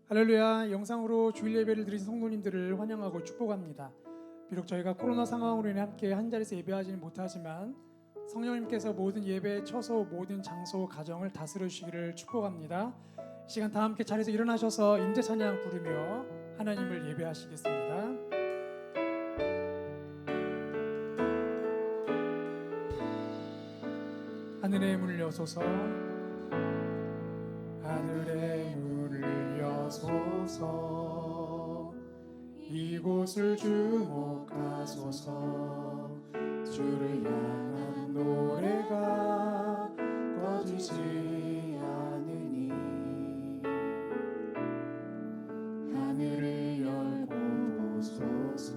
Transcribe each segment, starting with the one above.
할렐루야. 영상으로 주일 예배를 드린 성도님들을 환영하고 축복합니다. 비록 저희가 코로나 상황으로 인해 함께 한 자리에서 예배하지는 못하지만 성령님께서 모든 예배, 처소, 모든 장소, 가정을 다스려 주시기를 축복합니다. 이 시간 다 함께 자리에서 일어나셔서 임재 찬양 부르며 하나님을 예배하시겠습니다. 하늘의 문을 여소서, 하늘의 문을 여소서, 이곳을 주목하소서. 주를 향한 노래가 꺼지지 않으니 하늘을 열고 보소서.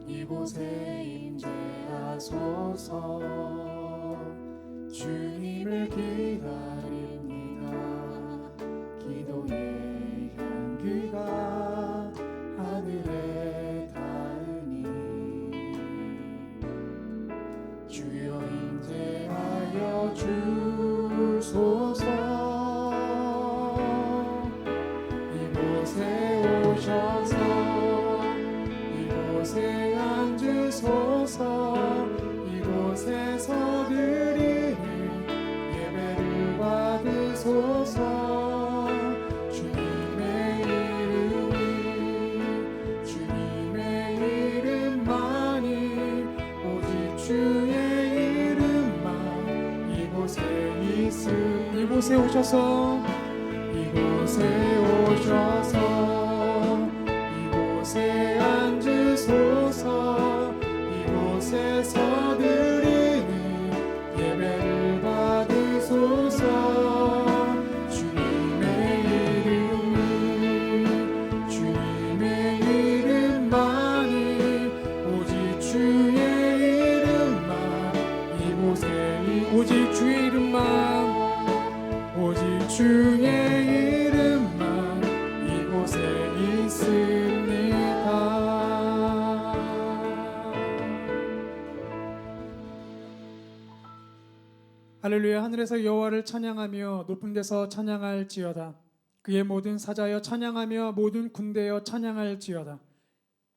이곳에 임재하소서. 주님을 기다립니다. 기도의 향기가 하늘에 닿으니 주여 임재하여 주소서. 이곳에 오셔서 이곳에 앉으소서. 이곳에서 드리는 예배를 받으소서. 주님의 이름만이, 오직 주의 이름만 이곳에 있으니 이곳에 오셔서 이곳에 앉으소서. 이곳에서 드리는 예배를 받으소서. 주님의 이름만이, 오직 주의 이름만 이곳에 오직 주의 이름만 이곳에 있습니다. 할렐루야. 하늘에서 여호와를 찬양하며 높은 데서 찬양할지어다. 그의 모든 사자여 찬양하며 모든 군대여 찬양할지어다.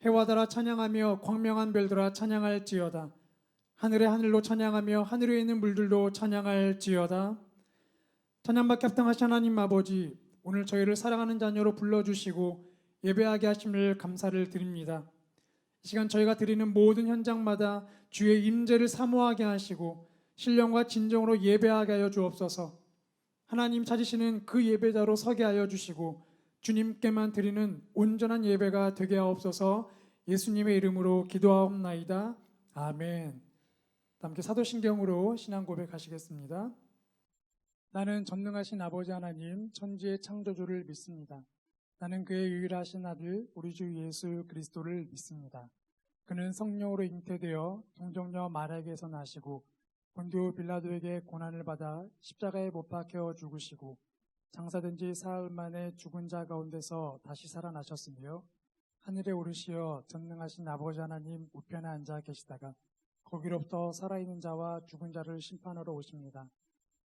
해와 달아 찬양하며 광명한 별들아 찬양할지어다. 하늘의 하늘로 찬양하며 하늘 위에 있는 물들도 찬양할지어다. 찬양받게 합당하신 하나님 아버지, 오늘 저희를 사랑하는 자녀로 불러주시고 예배하게 하심을 감사를 드립니다. 이 시간 저희가 드리는 모든 현장마다 주의 임재를 사모하게 하시고 신령과 진정으로 예배하게 하여 주옵소서. 하나님 찾으시는 그 예배자로 서게 하여 주시고 주님께만 드리는 온전한 예배가 되게 하옵소서. 예수님의 이름으로 기도하옵나이다. 아멘. 함께 사도신경으로 신앙 고백하시겠습니다. 나는 전능하신 아버지 하나님, 천지의 창조주를 믿습니다. 나는 그의 유일하신 아들 우리 주 예수 그리스도를 믿습니다. 그는 성령으로 잉태되어 동정녀 마리아에게서 나시고 본디오 빌라도에게 고난을 받아 십자가에 못 박혀 죽으시고 장사된 지 사흘 만에 죽은 자 가운데서 다시 살아나셨으며 하늘에 오르시어 전능하신 아버지 하나님 우편에 앉아 계시다가 거기로부터 살아있는 자와 죽은 자를 심판하러 오십니다.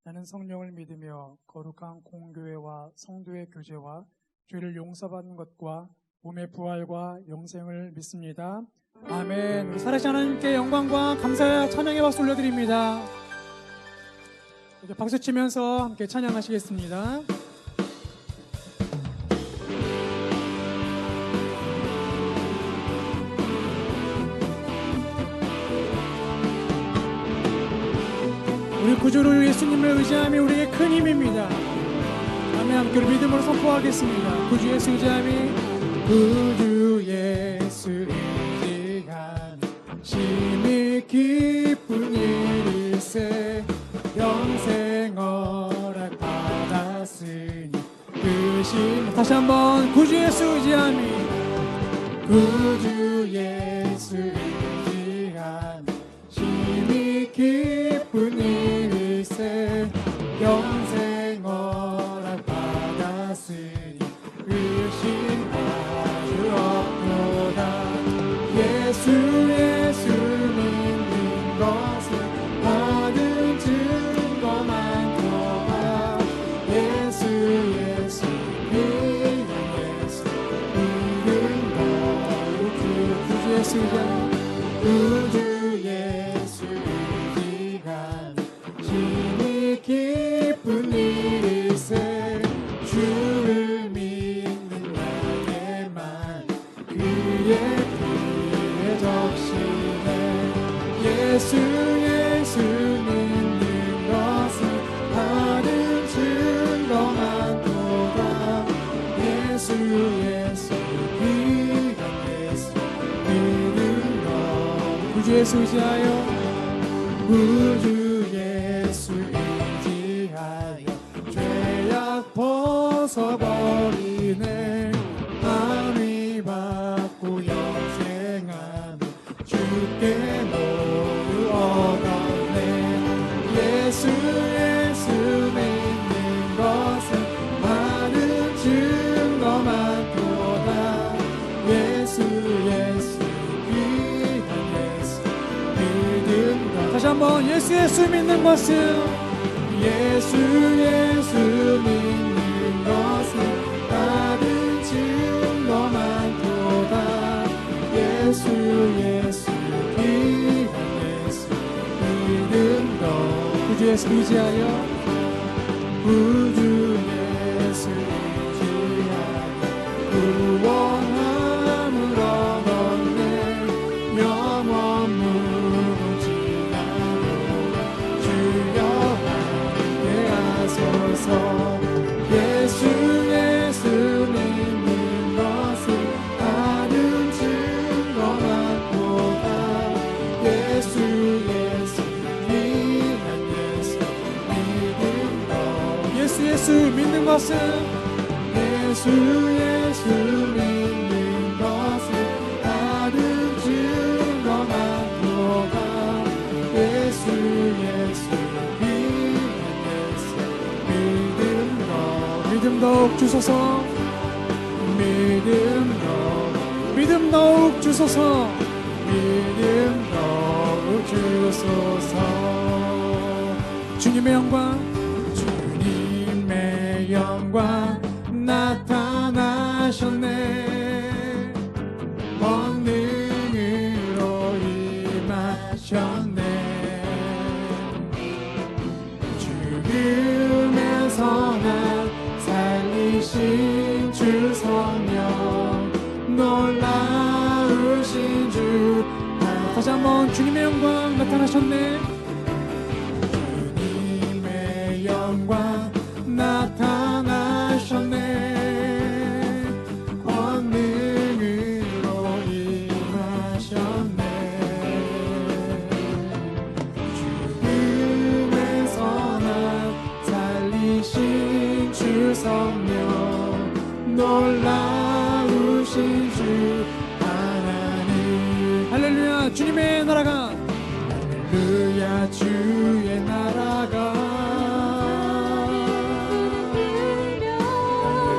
나는 성령을 믿으며 거룩한 공교회와 성도의 교제와 죄를 용서받는 것과 몸의 부활과 영생을 믿습니다. 아멘. 우리 살아계신 하나님께 영광과 감사와 찬양의 박수 올려드립니다. 이렇게 박수 치면서 함께 찬양하시겠습니다. 우리 구주를 예수님을 의지함이 우리에게 큰 힘입니다. 아멘. 함께 믿음으로 선포하겠습니다. 구주 예수 의지함이, 구주 예수 의지함이 심히 기쁜 일일세. 영생 허락 받았으니 그 심. 다시 한번 구주 예수 의지함이, 구주 예수 의지함이 심히 기쁜 일일세. 영생 허락 받았으니 그 심 아주 없도다. 예수 믿는 것은 받은 증거 많도다. 예수 우주 예수 의지하며 심히 기쁜 일세 주를 믿는 나의 말 그의 피에 적시네 예수 믿는 것은 다른 증거만 보다 예수 귀한 예수 믿는 것 우주 예수 의지하여 우주 예수 의지하여 죄악 벗어버리네 안위 받고 영생하며 주께 모두 얻었네 예수 믿는 것은 많은 증거만 보다 예수 귀한 예수 믿는 것 다시 한번 예수 믿는 것은 예수 믿는 것은 다른 증거만 보다 예수 귀한 예수 믿는 것 우주 예수 의지하여 우주 예수 의지하여 구원함을 얻었네 영원 무너지지 않고 주여 함께 하소서 예수 믿는 것은 다른 증거만 보다 예수 귀한 예수 믿는 것 예수 믿는 것은 예수 믿는 것은 다른 증거만 보다 예수 귀한 예수 믿는 것 믿음 더욱 주소서 믿음 더욱 주소서 믿음 더욱 주소서 주님의 영광 주님의 영광 나타나셨네 권능으로 임하셨네 죽음에서 날 살리신 주 성령 놀라우신 주 다시 한번 주님의 영광 나타나셨네 주님의 영광 나타나셨네 권능으로 임하셨네 죽음에서 날 살리신 주 성령 놀라우신 주 하나님 할렐루야 주님의 나라가 할렐루야 주의 나라가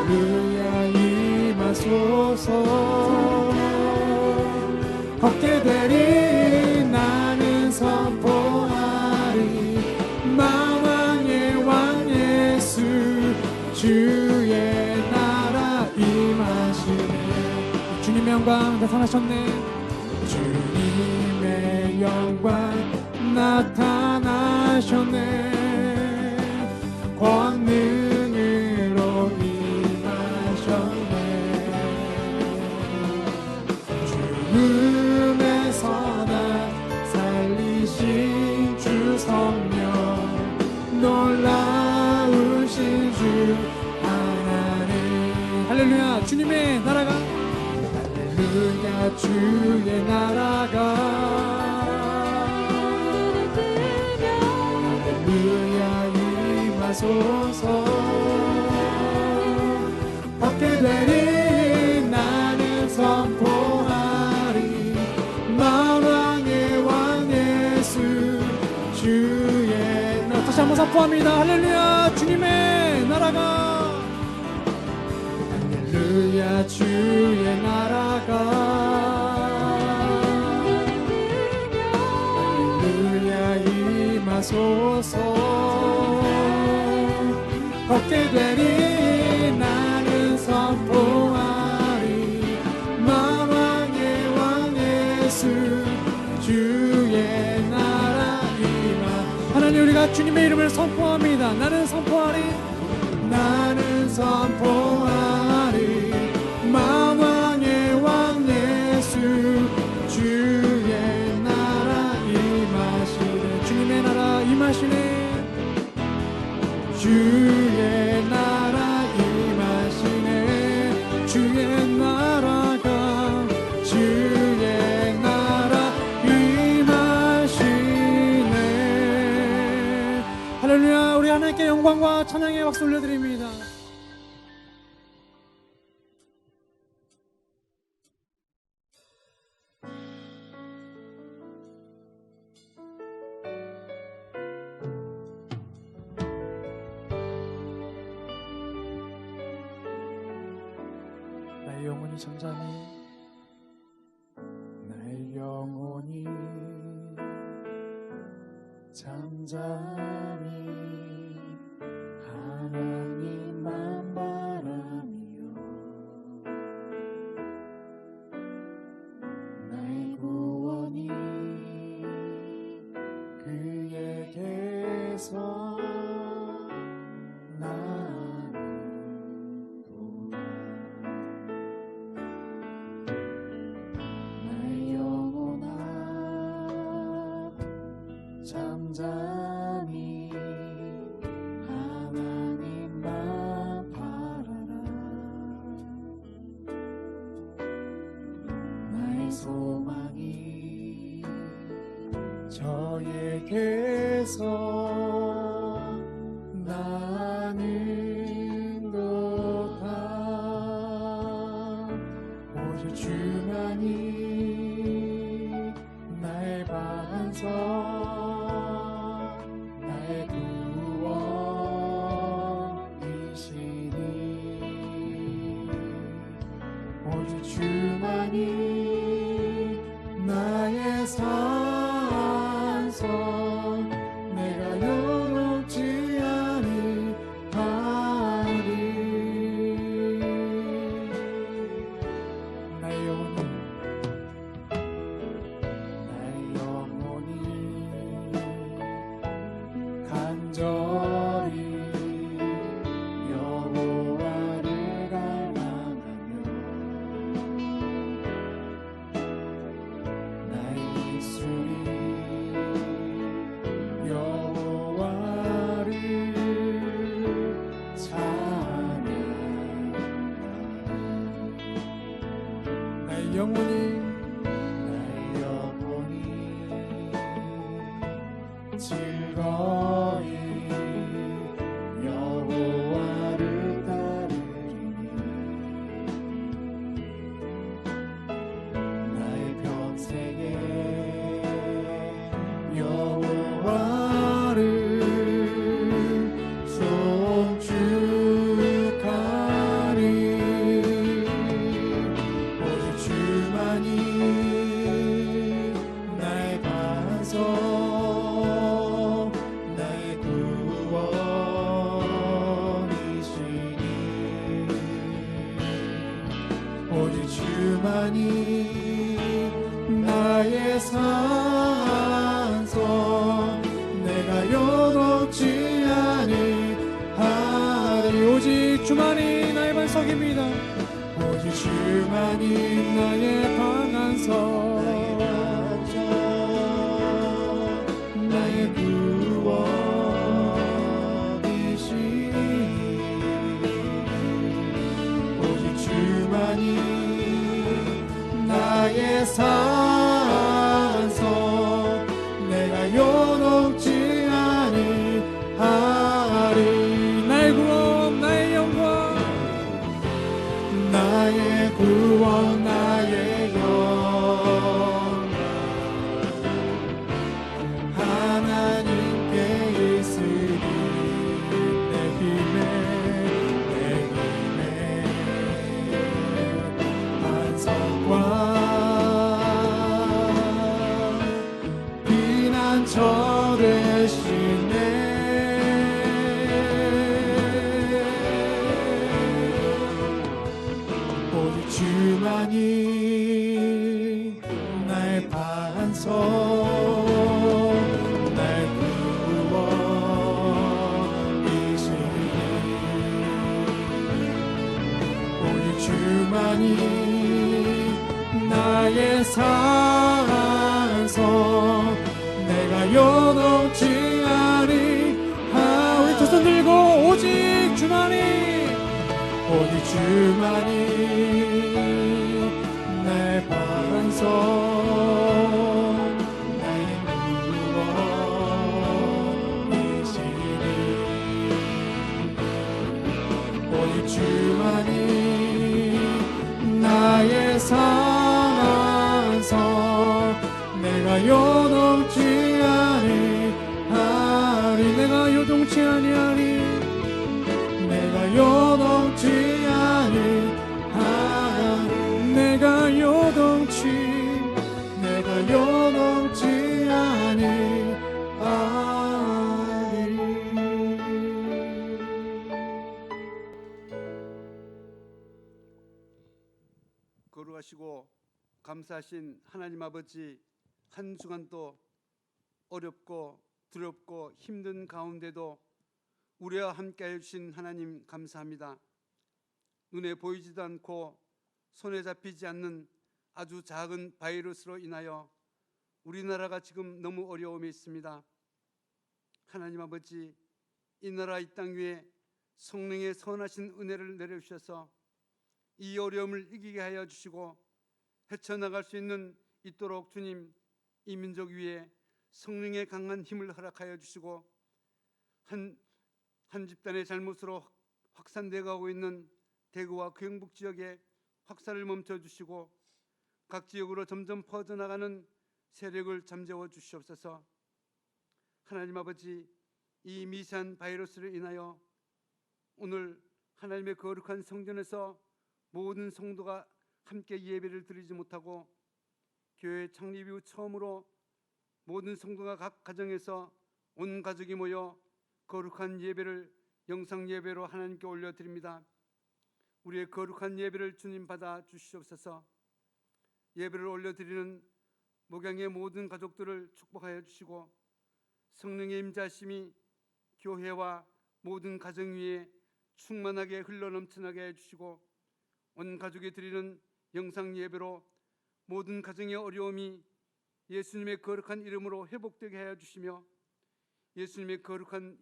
할렐루야 임하소서 걷게 되리 나는 선포하리 만왕의 왕 예수 주의 나라 임하시네 주님의 영광 나타나셨네 주님의 영광 나타나셨네 권능으로 임하셨네 죽음에서 날 살리신 주 성령 놀라우신 주 하나님 할렐루야 주님의 나라가 할렐루야 주의 나라가 할렐루야 임하소서 받게 되리 나는 선포하리 만왕의 왕 예수 주의 나라 다시 한번 선포합니다 할렐루야 주님의 나라가 할렐루야 주의 나라가 할렐루야 임하소서 걷게 되리 나는 선포하리 만왕의 왕 이름을 선포합니다. 나는 선포하리. 나는 선포하리 만왕의 왕 예수 주의 나라 임하시네. 주님의 나라 임하시네. 주의 나라 임하시네. 주의 나라가 주의 나라 임하시네. 할렐루야. 우리 하나님께 영광과 찬양의 박수 올려드립니다. 나의 영혼이 잠잠히, 나의 영혼이 잠잠히 하나님만 바라며 나의 구원이 그에게서 나는도다. 나의 영혼아 잠잠히 하나님만 바라라. 나의 소망이 저에게서 나는도다. 오직 주만이 나의 반석 나의 구원이시니. 오직 주만이 나의 산성 내가 요동치 아니하리. 나의 영혼이, 나의 영혼이 간절히 여호와를 갈망하며 나의 입술이 여호와를 찬양하리. 나의 영혼이, 나의 영혼이 즐거이 여호와를 따르리니. 나의 평생에 여호와를 송축하리. 오직 주만이 나의 반석 나의 구원이시니. 오직 주만이 나의 산성 내가 요동치 아니하리. 오직 주만이 나의 반석입니다. 오직 주만이 나의 강한 성, 나의 구원이시니. 오직 주만이 나의 산성 내가 요동치 아니하리. 나의 구원, 나의 영광, 나의 구원 나의 영광 하나님께 있으리. 내 힘의 반석과 피난처 되시네. 오직 주만이 나의 반석 나의 구원 주만이 나의 산소 내가 요동치 아니. 우리 두 손 들고 오직 주만이 오직 주만이 내 반석 나의 구원이시니. 오직 주만이 나의 산소 내가 요동치 아니하리. 내가 요동치 아니하리. 내가 요동치 아니하리. 내가 요동치 아니하리. 거룩하시고 감사하신 하나님 아버지, 한 주간도 어렵고 두렵고 힘든 가운데도 우리와 함께해 주신 하나님 감사합니다. 눈에 보이지도 않고 손에 잡히지 않는 아주 작은 바이러스로 인하여 우리나라가 지금 너무 어려움에 있습니다. 하나님 아버지, 이 나라 이 땅 위에 성령의 선하신 은혜를 내려주셔서 이 어려움을 이기게 하여 주시고 헤쳐나갈 수 있도록 주님, 이 민족 위에 성령의 강한 힘을 허락하여 주시고 한 집단의 잘못으로 확산되어 가고 있는 대구와 경북 지역에 확산을 멈춰주시고 각 지역으로 점점 퍼져나가는 세력을 잠재워 주시옵소서. 하나님 아버지, 이 미세한 바이러스로 인하여 오늘 하나님의 거룩한 성전에서 모든 성도가 함께 예배를 드리지 못하고 교회 창립 이후 처음으로 모든 성도가 각 가정에서 온 가족이 모여 거룩한 예배를 영상 예배로 하나님께 올려드립니다. 우리의 거룩한 예배를 주님 받아 주시옵소서. 예배를 올려드리는 목양의 모든 가족들을 축복하여 주시고 성령의 임자심이 교회와 모든 가정 위에 충만하게 흘러넘쳐나게 해주시고 온 가족이 드리는 영상 예배로 모든 가정의 어려움이 예수님의 거룩한 이름으로 회복되게 하여 주시며 예수님의 거룩한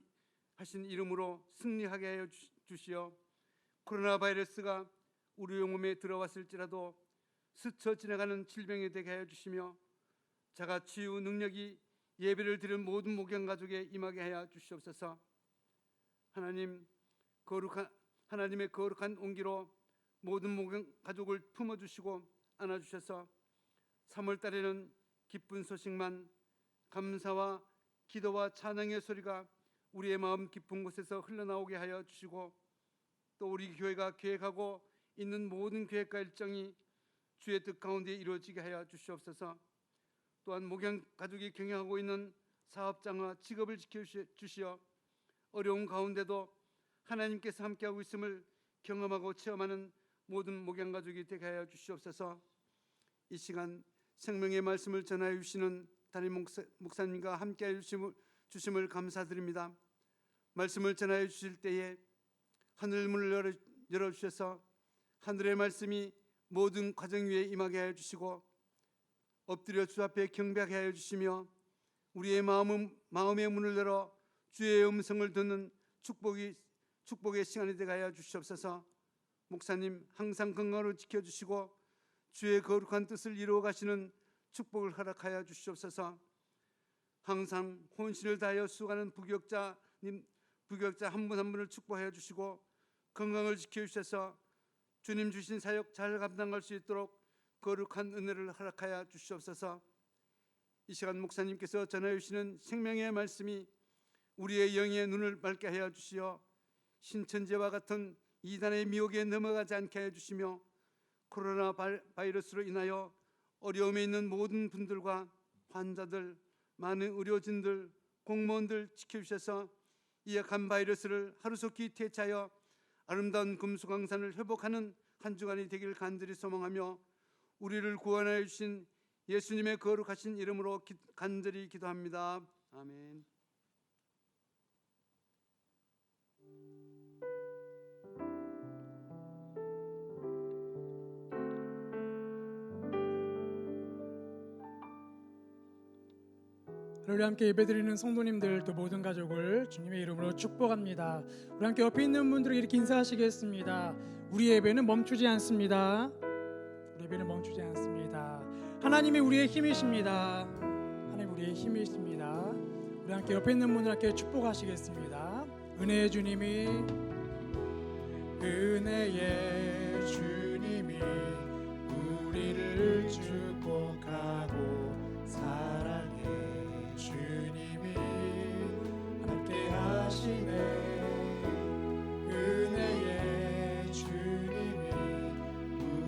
하신 이름으로 승리하게 하여 주시어 코로나 바이러스가 우리 몸에 들어왔을지라도 스쳐 지나가는 질병이 되게 하여 주시며 자가 치유 능력이 예배를 드리는 모든 목양 가족에 임하게 하여 주시옵소서. 하나님의 거룩한 온기로 모든 목양 가족을 품어주시고 안아주셔서 3월 달에는 기쁜 소식만 감사와 기도와 찬양의 소리가 우리의 마음 깊은 곳에서 흘러나오게 하여 주시고 또 우리 교회가 계획하고 있는 모든 계획과 일정이 주의 뜻 가운데 이루어지게 하여 주시옵소서. 또한 목양 가족이 경영하고 있는 사업장과 직업을 지켜주시어 어려운 가운데도 하나님께서 함께하고 있음을 경험하고 체험하는 모든 목양 가족이 되게 하여 주시옵소서. 이 시간 생명의 말씀을 전하여 주시는 담임 목사님과 함께하여 주심을 감사드립니다. 말씀을 전하여 주실 때에 하늘 문을 열어주셔서 하늘의 말씀이 모든 가정 위에 임하게 하여 주시고 엎드려 주 앞에 경배하게 하여 주시며 우리의 마음의 문을 열어 주의 음성을 듣는 축복의 시간이 되게 하여 주시옵소서. 목사님 항상 건강으로 지켜주시고 주의 거룩한 뜻을 이루어 가시는 축복을 허락하여 주시옵소서. 항상 혼신을 다하여 수고하는 부교역자 한 분 한 분을 축복하여 주시고 건강을 지켜주셔서 주님 주신 사역 잘 감당할 수 있도록 거룩한 은혜를 허락하여 주시옵소서. 이 시간 목사님께서 전하여 주시는 생명의 말씀이 우리의 영의 눈을 맑게 하여 주시어 신천지와 같은 이단의 미혹에 넘어가지 않게 하여 주시며 코로나 바이러스로 인하여 어려움에 있는 모든 분들과 환자들, 많은 의료진들, 공무원들 지켜주셔서 이 약한 바이러스를 하루속히 퇴치하여 아름다운 금수강산을 회복하는 한 주간이 되길 간절히 소망하며 우리를 구원하여 주신 예수님의 거룩하신 이름으로 간절히 기도합니다. 아멘. 할렐루야. 함께 예배드리는 성도님들 또 모든 가족을 주님의 이름으로 축복합니다. 우리 함께 옆에 있는 분들을 이렇게 인사하시겠습니다. 우리 예배는 멈추지 않습니다. 우리 예배는 멈추지 않습니다. 하나님이 우리의 힘이십니다. 하나님 우리의 힘이십니다. 우리 함께 옆에 있는 분들께 축복하시겠습니다. 은혜의 주님이 우리를 축복하고 사랑해. 주님이 함께 하시네. 은혜의 주님이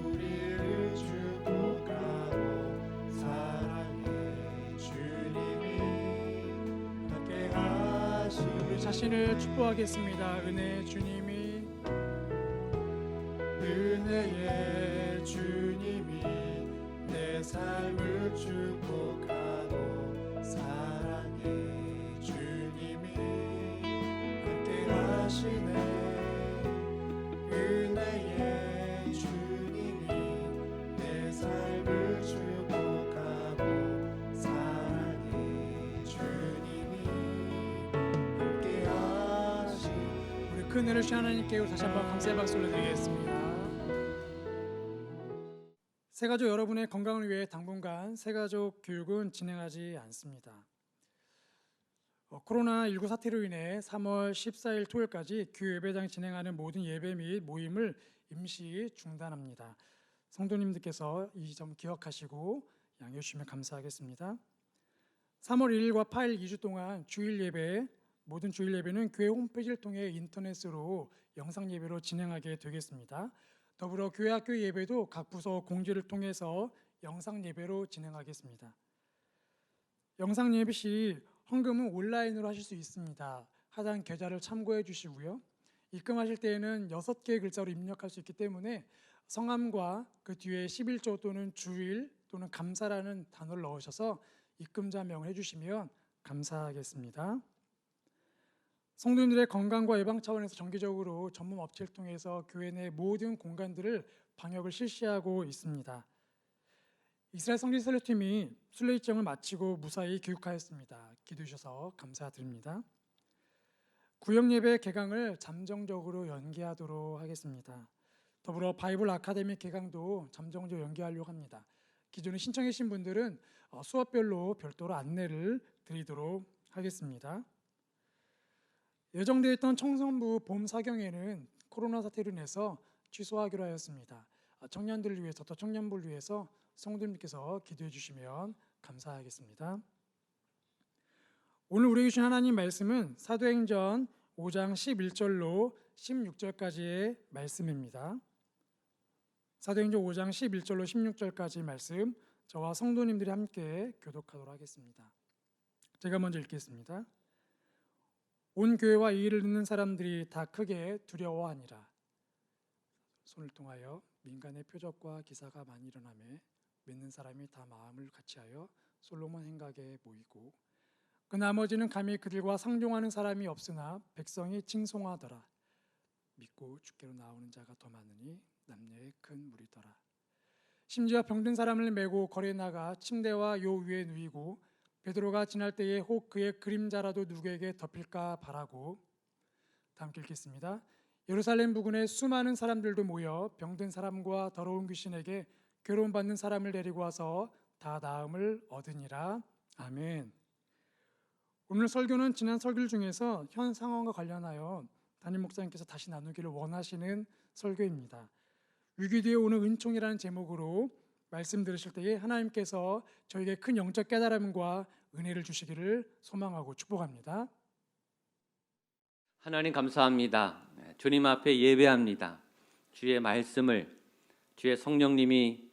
우리를 축복하고 사랑해. 주님이 함께 하시네. 우리 자신을 축복하겠습니다. 은혜의 주님이 은혜의 주님이 내 삶을 축복하고 사랑해. 주님이 함께 하시네. 은혜의 주님이 내 삶을 축복하고 사랑해. 주님이 함께 하시네. 우리 큰 은혜를 주신 하나님께 다시 한번 감사의 박수 올려드리겠습니다. 새가족 여러분의 건강을 위해 당분간 새가족 교육은 진행하지 않습니다. 코로나19 사태로 인해 3월 14일 토요일까지 교회 예배당 진행하는 모든 예배 및 모임을 임시 중단합니다. 성도님들께서 이 점 기억하시고 양해해 주시면 감사하겠습니다. 3월 1일과 8일 2주 동안 주일 예배, 모든 주일 예배는 교회 홈페이지를 통해 인터넷으로 영상 예배로 진행하게 되겠습니다. 더불어 교회 학교 예배도 각 부서 공지를 통해서 영상 예배로 진행하겠습니다. 영상 예배 시 헌금은 온라인으로 하실 수 있습니다. 하단 계좌를 참고해 주시고요. 입금하실 때에는 6개의 글자로 입력할 수 있기 때문에 성함과 그 뒤에 11조 또는 주일 또는 감사라는 단어를 넣으셔서 입금자명을 해주시면 감사하겠습니다. 성도님들의 건강과 예방 차원에서 정기적으로 전문 업체를 통해서 교회 내 모든 공간들을 방역을 실시하고 있습니다. 이스라엘 성지 선교팀이 순례 일정을 마치고 무사히 귀국하였습니다. 기도해 주셔서 감사드립니다. 구역 예배 개강을 잠정적으로 연기하도록 하겠습니다. 더불어 바이블 아카데미 개강도 잠정적으로 연기하려고 합니다. 기존에 신청해 주신 분들은 수업별로 별도로 안내를 드리도록 하겠습니다. 예정되어 있던 청소년부 봄 사경회는 코로나 사태로 인해서 취소하기로 하였습니다. 청년들을 위해서 또 청년부를 위해서 성도님께서 기도해 주시면 감사하겠습니다. 오늘 우리에게 주신 하나님 말씀은 사도행전 5장 11절로 16절까지의 말씀입니다. 사도행전 5장 11절로 16절까지 말씀, 저와 성도님들이 함께 교독하도록 하겠습니다. 제가 먼저 읽겠습니다. 온 교회와 이 일을 듣는 사람들이 다 크게 두려워하니라. 손을 통하여 민간의 표적과 기사가 많이 일어나매 믿는 사람이 다 마음을 같이하여 솔로몬 행각에 모이고 그 나머지는 감히 그들과 상종하는 사람이 없으나 백성이 칭송하더라. 믿고 주께로 나오는 자가 더 많으니 남녀의 큰 무리더라. 심지어 병든 사람을 메고 거리에 나가 침대와 요 위에 누이고 베드로가 지날 때에 혹 그의 그림자라도 누구에게 덮일까 바라고. 다 함께 읽겠습니다. 예루살렘 부근에 수많은 사람들도 모여 병든 사람과 더러운 귀신에게 괴로움받는 사람을 데리고 와서 다 나음을 얻으니라. 아멘. 오늘 설교는 지난 설교 중에서 현 상황과 관련하여 담임 목사님께서 다시 나누기를 원하시는 설교입니다. 위기 뒤에 오는 은총이라는 제목으로 말씀 들으실 때에 하나님께서 저에게 큰 영적 깨달음과 은혜를 주시기를 소망하고 축복합니다. 하나님 감사합니다. 주님 앞에 예배합니다. 주의 말씀을 주의 성령님이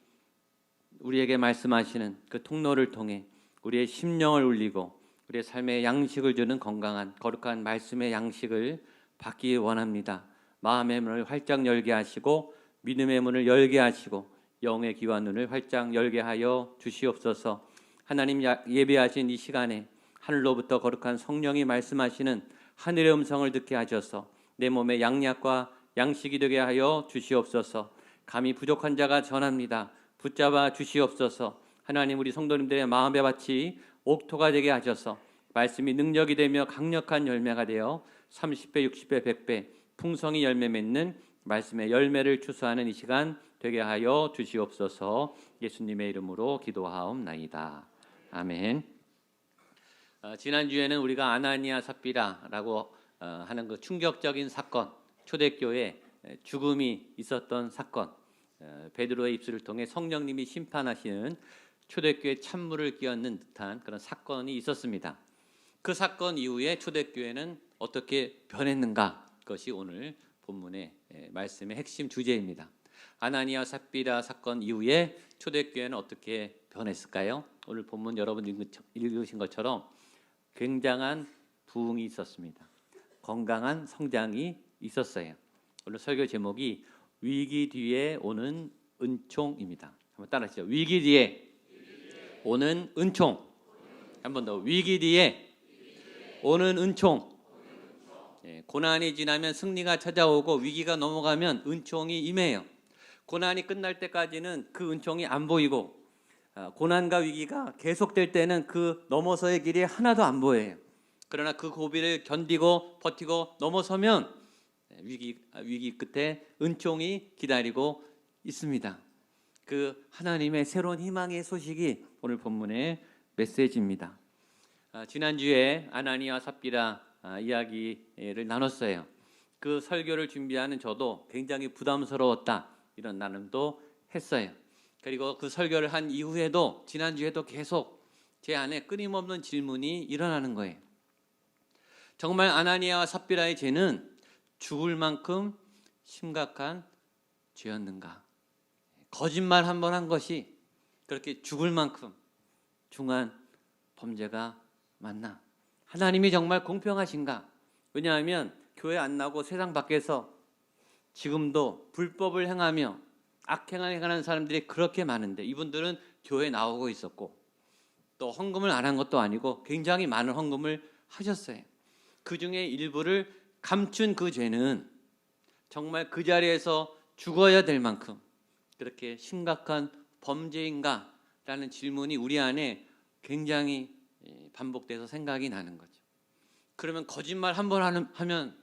우리에게 말씀하시는 그 통로를 통해 우리의 심령을 울리고 우리의 삶의 양식을 주는 건강한 거룩한 말씀의 양식을 받기 원합니다. 마음의 문을 활짝 열게 하시고 믿음의 문을 열게 하시고 영의 귀와 눈을 활짝 열게 하여 주시옵소서. 하나님 예배하신 이 시간에 하늘로부터 거룩한 성령이 말씀하시는 하늘의 음성을 듣게 하셔서 내 몸의 양약과 양식이 되게 하여 주시옵소서. 감히 부족한 자가 전합니다. 붙잡아 주시옵소서. 하나님 우리 성도님들의 마음의 밭이 옥토가 되게 하셔서 말씀이 능력이 되며 강력한 열매가 되어 30배, 60배, 100배 풍성히 열매 맺는 말씀의 열매를 추수하는 이 시간 되게 하여 주시옵소서. 예수님의 이름으로 기도하옵나이다. 아멘. 지난주에는 우리가 아나니아 삽비라라고 하는 그 충격적인 사건, 초대교회 죽음이 있었던 사건, 베드로의 입술을 통해 성령님이 심판하시는 초대교회 찬물을 끼얹는 듯한 그런 사건이 있었습니다. 그 사건 이후에 초대교회는 어떻게 변했는가? 그것이 오늘 본문의 말씀의 핵심 주제입니다. 아나니아 삽비라 사건 이후에 초대교회는 어떻게 변했을까요? 오늘 본문 여러분 읽으신 것처럼 굉장한 부흥이 있었습니다. 건강한 성장이 있었어요. 오늘 설교 제목이 위기 뒤에 오는 은총입니다. 한번 따라하시죠. 위기 뒤에 오는 은총. 한 번 더. 위기 뒤에 오는 은총. 고난이 지나면 승리가 찾아오고 위기가 넘어가면 은총이 임해요. 고난이 끝날 때까지는 그 은총이 안 보이고 고난과 위기가 계속될 때는 그 넘어서의 길이 하나도 안 보여요. 그러나 그 고비를 견디고 버티고 넘어서면 위기 끝에 은총이 기다리고 있습니다. 그 하나님의 새로운 희망의 소식이 오늘 본문의 메시지입니다. 지난주에 아나니아 삽비라 이야기를 나눴어요. 그 설교를 준비하는 저도 굉장히 부담스러웠다 이런 나눔도 했어요. 그리고 그 설교를 한 이후에도 지난주에도 계속 제 안에 끊임없는 질문이 일어나는 거예요. 정말 아나니아와 삽비라의 죄는 죽을 만큼 심각한 죄였는가? 거짓말 한 번 한 것이 그렇게 죽을 만큼 중한 범죄가 맞나? 하나님이 정말 공평하신가? 왜냐하면 교회 안 나오고 세상 밖에서 지금도 불법을 행하며 악행을 행하는 사람들이 그렇게 많은데 이분들은 교회에 나오고 있었고 또 헌금을 안 한 것도 아니고 굉장히 많은 헌금을 하셨어요. 그 중에 일부를 감춘 그 죄는 정말 그 자리에서 죽어야 될 만큼 그렇게 심각한 범죄인가? 라는 질문이 우리 안에 굉장히 반복돼서 생각이 나는 거죠. 그러면 거짓말 한 번 하면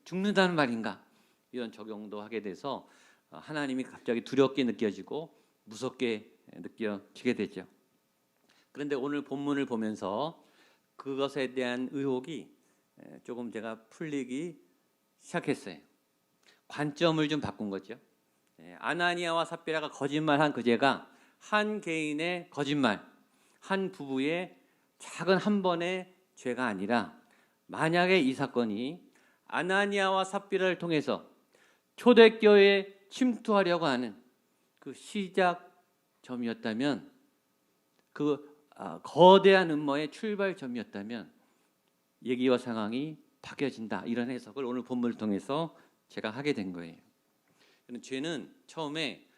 죽는다는 말인가? 이런 적용도 하게 돼서 하나님이 갑자기 두렵게 느껴지고 무섭게 느껴지게 되죠. 그런데 오늘 본문을 보면서 그것에 대한 의혹이 조금 제가 풀리기 시작했어요. 관점을 좀 바꾼 거죠. 아나니아와 삽비라가 거짓말한 그 죄가 한 개인의 거짓말, 한 부부의 작은 한 번의 죄가 아니라 만약에 이 사건이 아나니아와 삽비라를 통해서 초대교회에 침투하려고 하는 그 시작점이었다면 그 거대한 음모의 출발점이었다면 얘기와 상황이 바뀌어진다. 이런 해석을 오늘 본문을 통해서 제가 하게 된 거예요. 죄는 처음에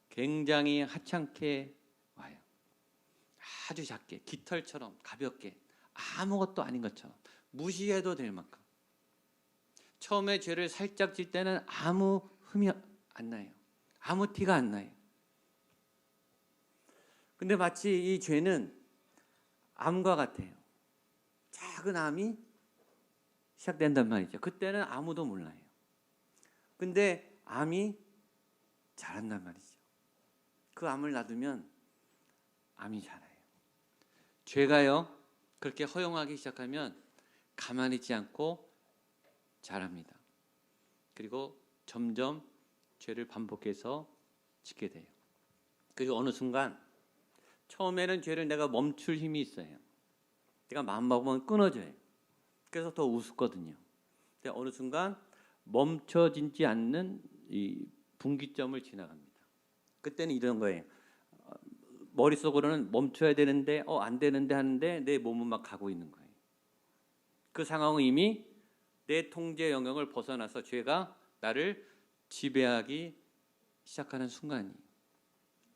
굉장히 하찮게 와요. 아주 작게, 깃털처럼 가볍게, 아무것도 아닌 것처럼 무시해도 될 만큼. 처음에 죄를 살짝 질 때는 아무 흠이 안 나요. 아무 티가 안 나요. 근데 마치 이 죄는 암과 같아요. 작은 암이 시작된단 말이죠. 그때는 아무도 몰라요. 근데 암이 자란단 말이죠. 그 암을 놔두면 암이 자라요. 죄가요, 그렇게 허용하기 시작하면 가만히 있지 않고 자랍니다. 그리고 점점 죄를 반복해서 짓게 돼요. 그리고 어느 순간 처음에는 죄를 내가 멈출 힘이 있어요. 내가 마음먹으면 끊어져요. 그래서 더 우습거든요. 근데 어느 순간 멈춰지지 않는 이 분기점을 지나갑니다. 그때는 이런 거예요. 머릿속으로는 멈춰야 되는데 안 되는데 하는데 내 몸은 막 가고 있는 거예요. 그 상황은 이미 내 통제 영역을 벗어나서 죄가 나를 지배하기 시작하는 순간이에요.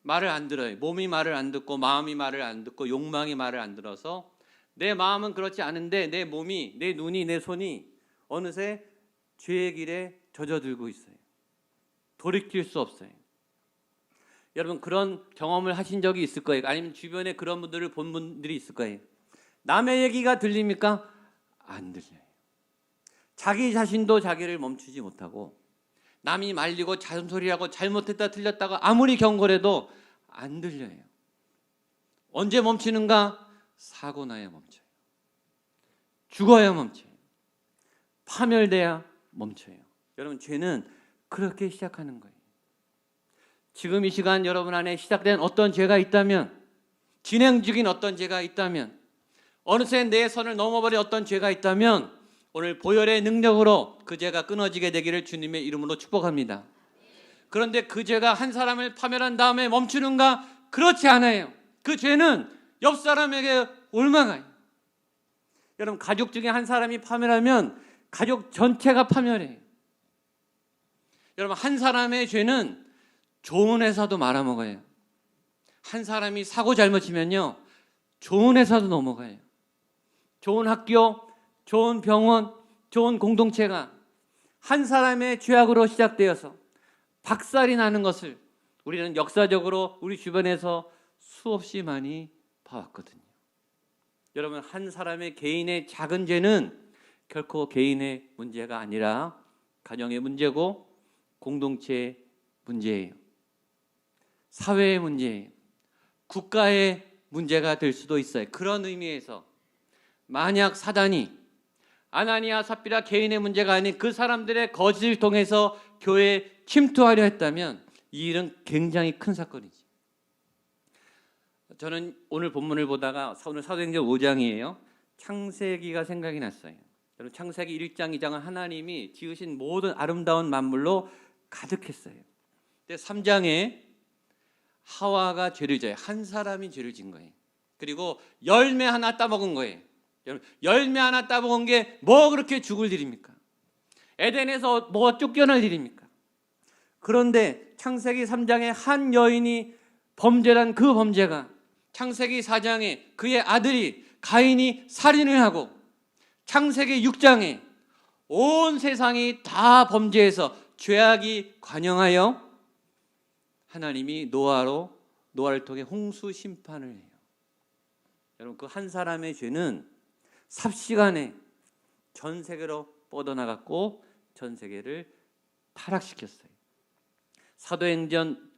말을 안 들어요. 몸이 말을 안 듣고 마음이 말을 안 듣고 욕망이 말을 안 들어서 내 마음은 그렇지 않은데 내 몸이, 내 눈이, 내 손이 어느새 죄의 길에 젖어들고 있어요. 돌이킬 수 없어요. 여러분 그런 경험을 하신 적이 있을 거예요. 아니면 주변에 그런 분들을 본 분들이 있을 거예요. 남의 얘기가 들립니까? 안 들려요. 자기 자신도 자기를 멈추지 못하고 남이 말리고 잔소리하고 잘못했다 틀렸다고 아무리 경고해도 안 들려요. 언제 멈추는가? 사고 나야 멈춰요. 죽어야 멈춰요. 파멸돼야 멈춰요. 여러분, 죄는 그렇게 시작하는 거예요. 지금 이 시간 여러분 안에 시작된 어떤 죄가 있다면, 진행 중인 어떤 죄가 있다면, 어느새 내 선을 넘어버린 어떤 죄가 있다면 오늘 보혈의 능력으로 그 죄가 끊어지게 되기를 주님의 이름으로 축복합니다. 그런데 그 죄가 한 사람을 파멸한 다음에 멈추는가? 그렇지 않아요. 그 죄는 옆 사람에게 옮아가요. 여러분, 가족 중에 한 사람이 파멸하면 가족 전체가 파멸해요. 여러분, 한 사람의 죄는 좋은 회사도 말아먹어요. 한 사람이 사고 잘못 치면요, 좋은 회사도 넘어가요. 좋은 학교, 좋은 병원, 좋은 공동체가 한 사람의 죄악으로 시작되어서 박살이 나는 것을 우리는 역사적으로 우리 주변에서 수없이 많이 봐왔거든요. 여러분, 한 사람의 개인의 작은 죄는 결코 개인의 문제가 아니라 가정의 문제고 공동체의 문제예요. 사회의 문제예요. 국가의 문제가 될 수도 있어요. 그런 의미에서 만약 사단이 아나니아 삽비라 개인의 문제가 아닌 그 사람들의 거짓을 통해서 교회에 침투하려 했다면 이 일은 굉장히 큰 사건이지. 저는 오늘 본문을 보다가 오늘 사도행전 5장이에요. 창세기가 생각이 났어요. 여러분, 창세기 1장, 2장은 하나님이 지으신 모든 아름다운 만물로 가득했어요. 근데 3장에 하와가 죄를 져요. 한 사람이 죄를 진 거예요. 그리고 열매 하나 따먹은 거예요. 여러분, 열매 하나 따먹은 게 뭐 그렇게 죽을 일입니까? 에덴에서 뭐가 쫓겨날 일입니까? 그런데 창세기 3장에 한 여인이 범죄란 그 범죄가 창세기 4장에 그의 아들이 가인이 살인을 하고 창세기 6장에 온 세상이 다 범죄해서 죄악이 관영하여 하나님이 노아를 통해 홍수 심판을 해요. 여러분, 그 한 사람의 죄는 삽시간에 전 세계로 뻗어나갔고 전 세계를 타락시켰어요. 사도행전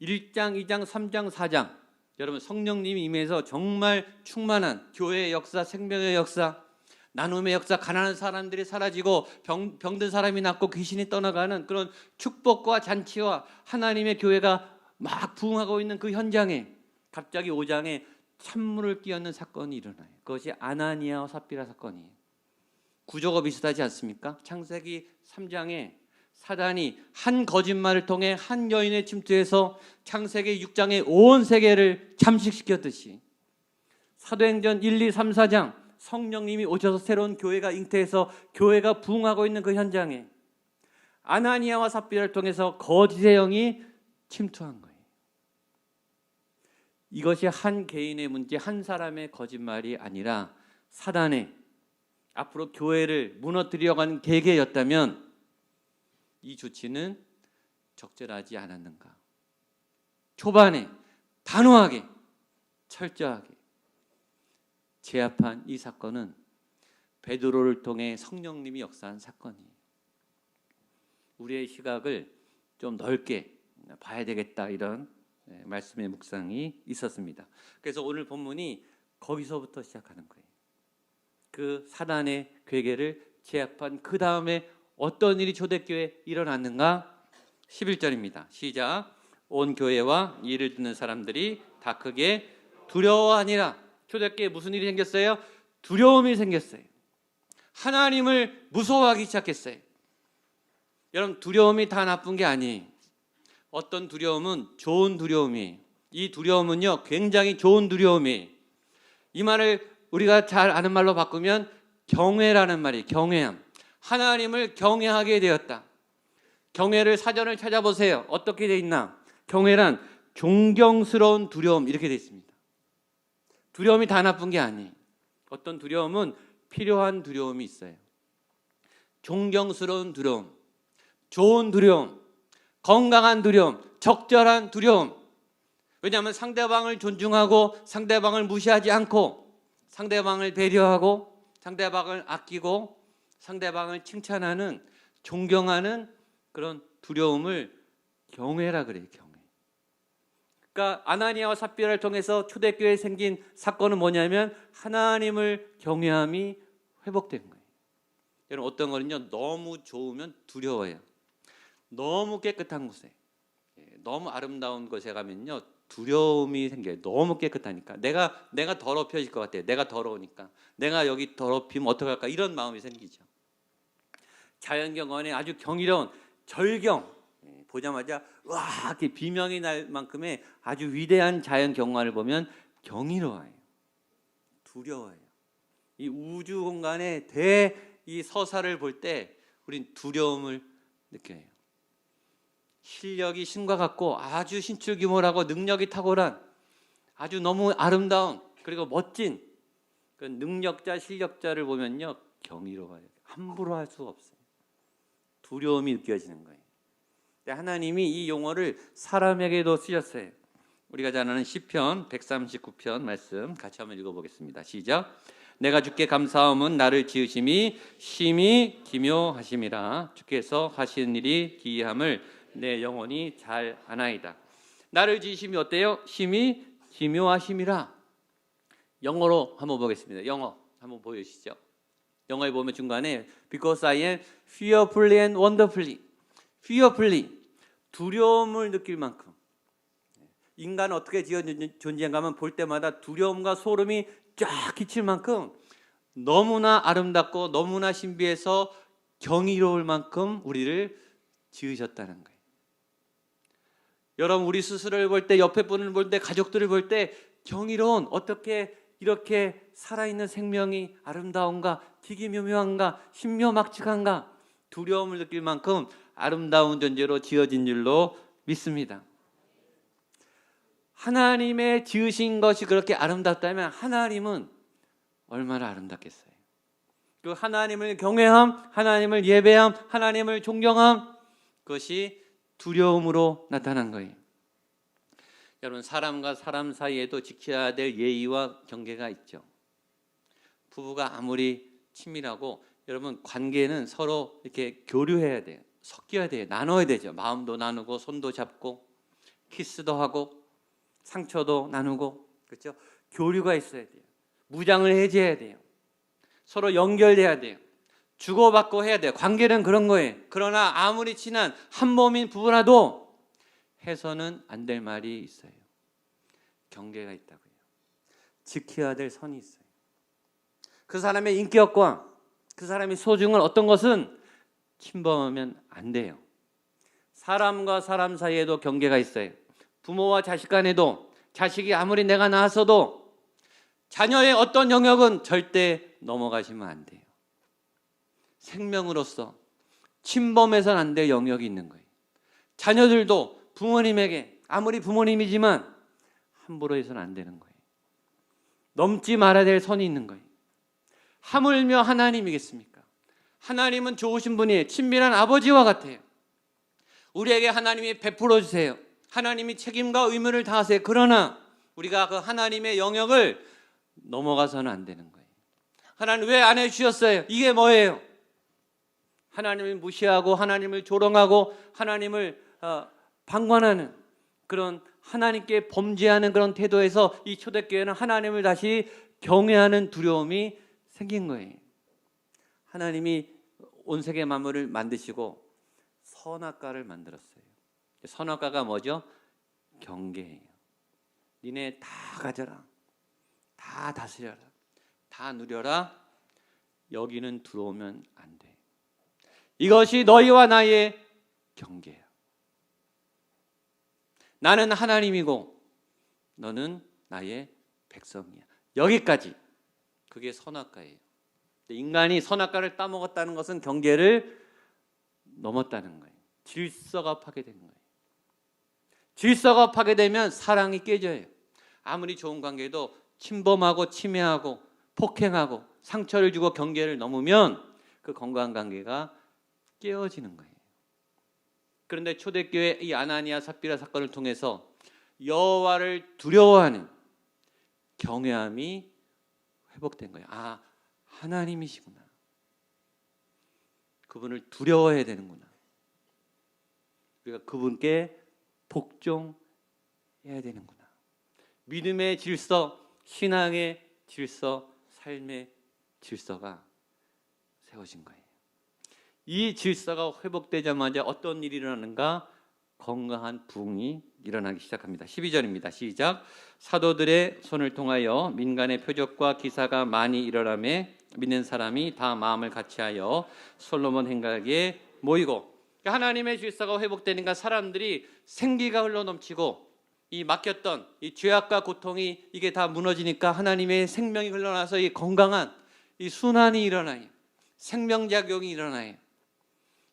1장, 2장, 3장, 4장 여러분, 성령님이 임해서 정말 충만한 교회의 역사, 생명의 역사, 나눔의 역사, 가난한 사람들이 사라지고 병든 사람이 낫고 귀신이 떠나가는 그런 축복과 잔치와 하나님의 교회가 막 부흥하고 있는 그 현장에 갑자기 5장에 찬물을 끼얹는 사건이 일어나요. 그것이 아나니아와 삽비라 사건이에요. 구조가 비슷하지 않습니까? 창세기 3장에 사단이 한 거짓말을 통해 한 여인의 침투해서 창세기 6장에 온 세계를 잠식시켰듯이 사도행전 1, 2, 3, 4장 성령님이 오셔서 새로운 교회가 잉태해서 교회가 부흥하고 있는 그 현장에 아나니아와 삽비라를 통해서 거짓의 영이 침투한 거예요. 이것이 한 개인의 문제, 한 사람의 거짓말이 아니라 사단의 앞으로 교회를 무너뜨리려고 하는 계계였다면 이 조치는 적절하지 않았는가? 초반에 단호하게 철저하게 제압한 이 사건은 베드로를 통해 성령님이 역사한 사건이에요. 우리의 시각을 좀 넓게 봐야 되겠다, 이런 말씀의 묵상이 있었습니다. 그래서 오늘 본문이 거기서부터 시작하는 거예요. 그 사단의 괴계를 제압한 그 다음에 어떤 일이 초대교회에 일어났는가? 11절입니다. 시작. 온 교회와 이를 듣는 사람들이 다 크게 두려워하니라. 초대교회에 무슨 일이 생겼어요? 두려움이 생겼어요. 하나님을 무서워하기 시작했어요. 여러분, 두려움이 다 나쁜 게 아니에요. 어떤 두려움은 좋은 두려움이에요. 이 두려움은요, 굉장히 좋은 두려움이에요. 이 말을 우리가 잘 아는 말로 바꾸면 경외라는 말이에요. 경외함. 하나님을 경외하게 되었다. 경외를 사전을 찾아보세요. 어떻게 돼 있나? 경외란 존경스러운 두려움, 이렇게 돼 있습니다. 두려움이 다 나쁜 게 아니에요. 어떤 두려움은 필요한 두려움이 있어요. 존경스러운 두려움, 좋은 두려움, 건강한 두려움, 적절한 두려움. 왜냐하면 상대방을 존중하고 상대방을 무시하지 않고 상대방을 배려하고 상대방을 아끼고 상대방을 칭찬하는 존경하는 그런 두려움을 경외라 그래요. 경외. 그러니까 아나니아와 삽비라를 통해서 초대교회에 생긴 사건은 뭐냐면 하나님을 경외함이 회복된 거예요. 여러분 어떤 거는요 너무 좋으면 두려워요. 너무 깨끗한 곳에 너무 아름다운 곳에 가면요 두려움이 생겨요. 너무 깨끗하니까 내가 더럽혀질 것 같아요. 내가 더러우니까 내가 여기 더럽히면 어떡할까 이런 마음이 생기죠. 자연경관에 아주 경이로운 절경 보자마자 와 이렇게 비명이 날 만큼의 아주 위대한 자연경관을 보면 경이로워요. 두려워요. 이 우주 공간의 이 서사를 볼 때 우린 두려움을 느껴요. 실력이 신과 같고 아주 신출귀몰하고 능력이 탁월한 아주 너무 아름다운 그리고 멋진 그 능력자 실력자를 보면요 경이로워요. 함부로 할 수가 없어요. 두려움이 느껴지는 거예요. 근데 하나님이 이 용어를 사람에게도 쓰셨어요. 우리가 잘 아는 시편 139편 말씀 같이 한번 읽어보겠습니다. 시작. 내가 주께 감사함은 나를 지으심이 심히 기묘하심이라. 주께서 하시는 일이 기이함을 내 영혼이 잘 아나이다. 나를 지으심이 어때요? 심히 기묘하심이라. 영어로 한번 보겠습니다. 영어 한번 보여주시죠. 영어에 보면 중간에 Because I am fearfully and wonderfully. fearfully 두려움을 느낄 만큼 인간은 어떻게 지어진 존재인가 하면 볼 때마다 두려움과 소름이 쫙 끼칠 만큼 너무나 아름답고 너무나 신비해서 경이로울 만큼 우리를 지으셨다는 거예요. 여러분 우리 스스로를 볼 때 옆에 분을 볼 때 가족들을 볼 때 경이로운 어떻게 이렇게 살아있는 생명이 아름다운가 기기묘묘한가 신묘막측한가 두려움을 느낄 만큼 아름다운 존재로 지어진 줄로 믿습니다. 하나님의 지으신 것이 그렇게 아름답다면 하나님은 얼마나 아름답겠어요. 그 하나님을 경외함, 하나님을 예배함, 하나님을 존경함 그것이 두려움으로 나타난 거예요. 여러분 사람과 사람 사이에도 지켜야 될 예의와 경계가 있죠. 부부가 아무리 친밀하고 여러분 관계는 서로 이렇게 교류해야 돼요. 섞여야 돼요. 나눠야 되죠. 마음도 나누고 손도 잡고 키스도 하고 상처도 나누고 그렇죠? 교류가 있어야 돼요. 무장을 해제해야 돼요. 서로 연결돼야 돼요. 주고받고 해야 돼요. 관계는 그런 거예요. 그러나 아무리 친한 한 몸인 부부라도 해서는 안 될 말이 있어요. 경계가 있다고요. 지켜야 될 선이 있어요. 그 사람의 인격과 그 사람의 소중한 어떤 것은 침범하면 안 돼요. 사람과 사람 사이에도 경계가 있어요. 부모와 자식 간에도 자식이 아무리 내가 낳았어도 자녀의 어떤 영역은 절대 넘어가시면 안 돼요. 생명으로서 침범해서는 안 될 영역이 있는 거예요. 자녀들도 부모님에게 아무리 부모님이지만 함부로 해서는 안 되는 거예요. 넘지 말아야 될 선이 있는 거예요. 하물며 하나님이겠습니까? 하나님은 좋으신 분이에요. 친밀한 아버지와 같아요. 우리에게 하나님이 베풀어 주세요. 하나님이 책임과 의무를 다하세요. 그러나 우리가 그 하나님의 영역을 넘어가서는 안 되는 거예요. 하나님 왜 안 해주셨어요? 이게 뭐예요? 하나님을 무시하고 하나님을 조롱하고 하나님을 방관하는 그런 하나님께 범죄하는 그런 태도에서 이 초대교회는 하나님을 다시 경외하는 두려움이 생긴 거예요. 하나님이 온 세계 만물을 만드시고 선악과를 만들었어요. 선악과가 뭐죠? 경계예요. 니네 다 가져라. 다 다스려라. 다 누려라. 여기는 들어오면 안 돼. 이것이 너희와 나의 경계야. 나는 하나님이고 너는 나의 백성이야. 여기까지. 그게 선악과예요. 인간이 선악과를 따먹었다는 것은 경계를 넘었다는 거예요. 질서가 파괴된 거예요. 질서가 파괴되면 사랑이 깨져요. 아무리 좋은 관계도 침범하고 침해하고 폭행하고 상처를 주고 경계를 넘으면 그 건강한 관계가 깨어지는 거예요. 그런데 초대교회 이 아나니아 삽비라 사건을 통해서 여호와를 두려워하는 경외함이 회복된 거예요. 아, 하나님이시구나. 그분을 두려워해야 되는구나. 우리가 그분께 복종해야 되는구나. 믿음의 질서, 신앙의 질서, 삶의 질서가 세워진 거예요. 이 질서가 회복되자마자 어떤 일이 일어나는가? 건강한 부흥이 일어나기 시작합니다. 12절입니다. 시작. 사도들의 손을 통하여 민간의 표적과 기사가 많이 일어나매 믿는 사람이 다 마음을 같이하여 솔로몬 행각에 모이고, 하나님의 질서가 회복되니까 사람들이 생기가 흘러넘치고 이 막혔던 이 죄악과 고통이 이게 다 무너지니까 하나님의 생명이 흘러나서 이 건강한 이 순환이 일어나요. 생명작용이 일어나요.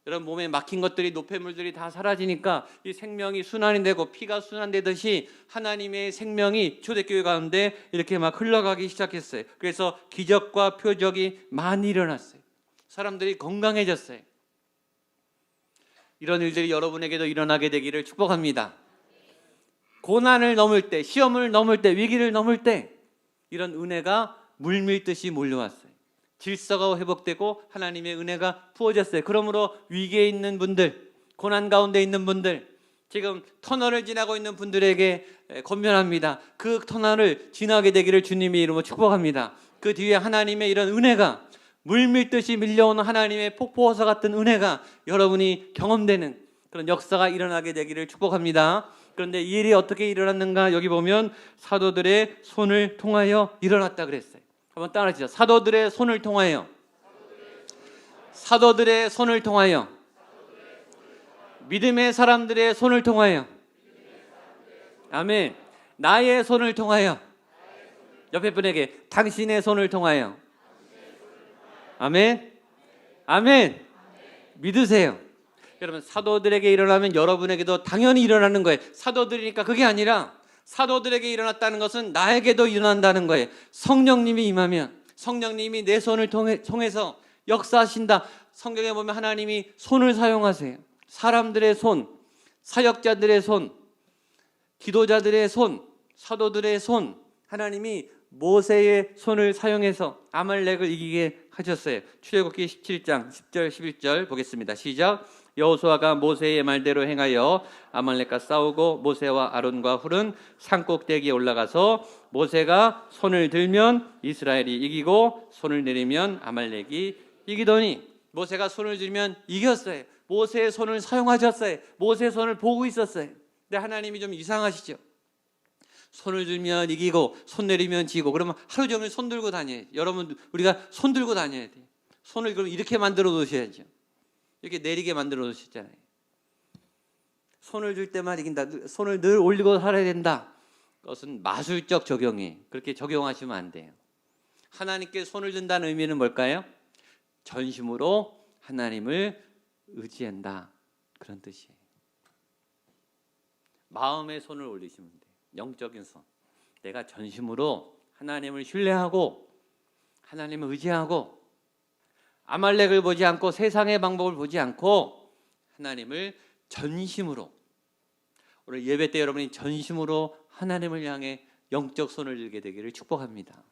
여러분, 몸에 막힌 것들이, 노폐물들이 다 사라지니까 이 생명이 순환이 되고 피가 순환되듯이 하나님의 생명이 초대교회 가운데 이렇게 막 흘러가기 시작했어요. 그래서 기적과 표적이 많이 일어났어요. 사람들이 건강해졌어요. 이런 일들이 여러분에게도 일어나게 되기를 축복합니다. 고난을 넘을 때, 시험을 넘을 때, 위기를 넘을 때 이런 은혜가 물밀듯이 몰려왔어요. 질서가 회복되고 하나님의 은혜가 부어졌어요. 그러므로 위기에 있는 분들, 고난 가운데 있는 분들, 지금 터널을 지나고 있는 분들에게 권면합니다. 그 터널을 지나게 되기를 주님의 이름으로 축복합니다. 그 뒤에 하나님의 이런 은혜가 물밀듯이 밀려오는 하나님의 폭포호수 같은 은혜가 여러분이 경험되는 그런 역사가 일어나게 되기를 축복합니다. 그런데 이 일이 어떻게 일어났는가? 여기 보면 사도들의 손을 통하여 일어났다 그랬어요. 한번 따라하시죠. 사도들의 손을 통하여. 사도들의 손을 통하여. 믿음의 사람들의 손을 통하여. 아멘. 나의 손을 통하여. 옆에 분에게 당신의 손을 통하여. 아멘. 아멘. 믿으세요. 여러분, 사도들에게 일어나면 여러분에게도 당연히 일어나는 거예요. 사도들이니까 그게 아니라 사도들에게 일어났다는 것은 나에게도 일어난다는 거예요. 성령님이 임하면, 성령님이 내 손을 통해서 역사하신다. 성경에 보면 하나님이 손을 사용하세요. 사람들의 손, 사역자들의 손, 기도자들의 손, 사도들의 손, 하나님이 모세의 손을 사용해서 아말렉을 이기게 하셨어요. 출애굽기 17장 10절 11절 보겠습니다. 시작. 여호수아가 모세의 말대로 행하여 아말렉과 싸우고 모세와 아론과 훌은 산꼭대기에 올라가서 모세가 손을 들면 이스라엘이 이기고 손을 내리면 아말렉이 이기더니, 모세가 손을 들면 이겼어요. 모세의 손을 사용하셨어요. 모세의 손을 보고 있었어요. 근데 하나님이 좀 이상하시죠? 손을 들면 이기고 손 내리면 지고, 그러면 하루 종일 손 들고 다녀야죠. 여러분, 우리가 손 들고 다녀야 돼요. 손을 그럼 이렇게 만들어 놓으셔야죠. 이렇게 내리게 만들어 놓으셨잖아요. 손을 들 때만 이긴다. 손을 늘 올리고 살아야 된다. 그것은 마술적 적용이에요. 그렇게 적용하시면 안 돼요. 하나님께 손을 든다는 의미는 뭘까요? 전심으로 하나님을 의지한다, 그런 뜻이에요. 마음의 손을 올리시면 돼요. 영적인 손. 내가 전심으로 하나님을 신뢰하고 하나님을 의지하고 아말렉을 보지 않고 세상의 방법을 보지 않고 하나님을 전심으로, 오늘 예배 때 여러분이 전심으로 하나님을 향해 영적 손을 들게 되기를 축복합니다.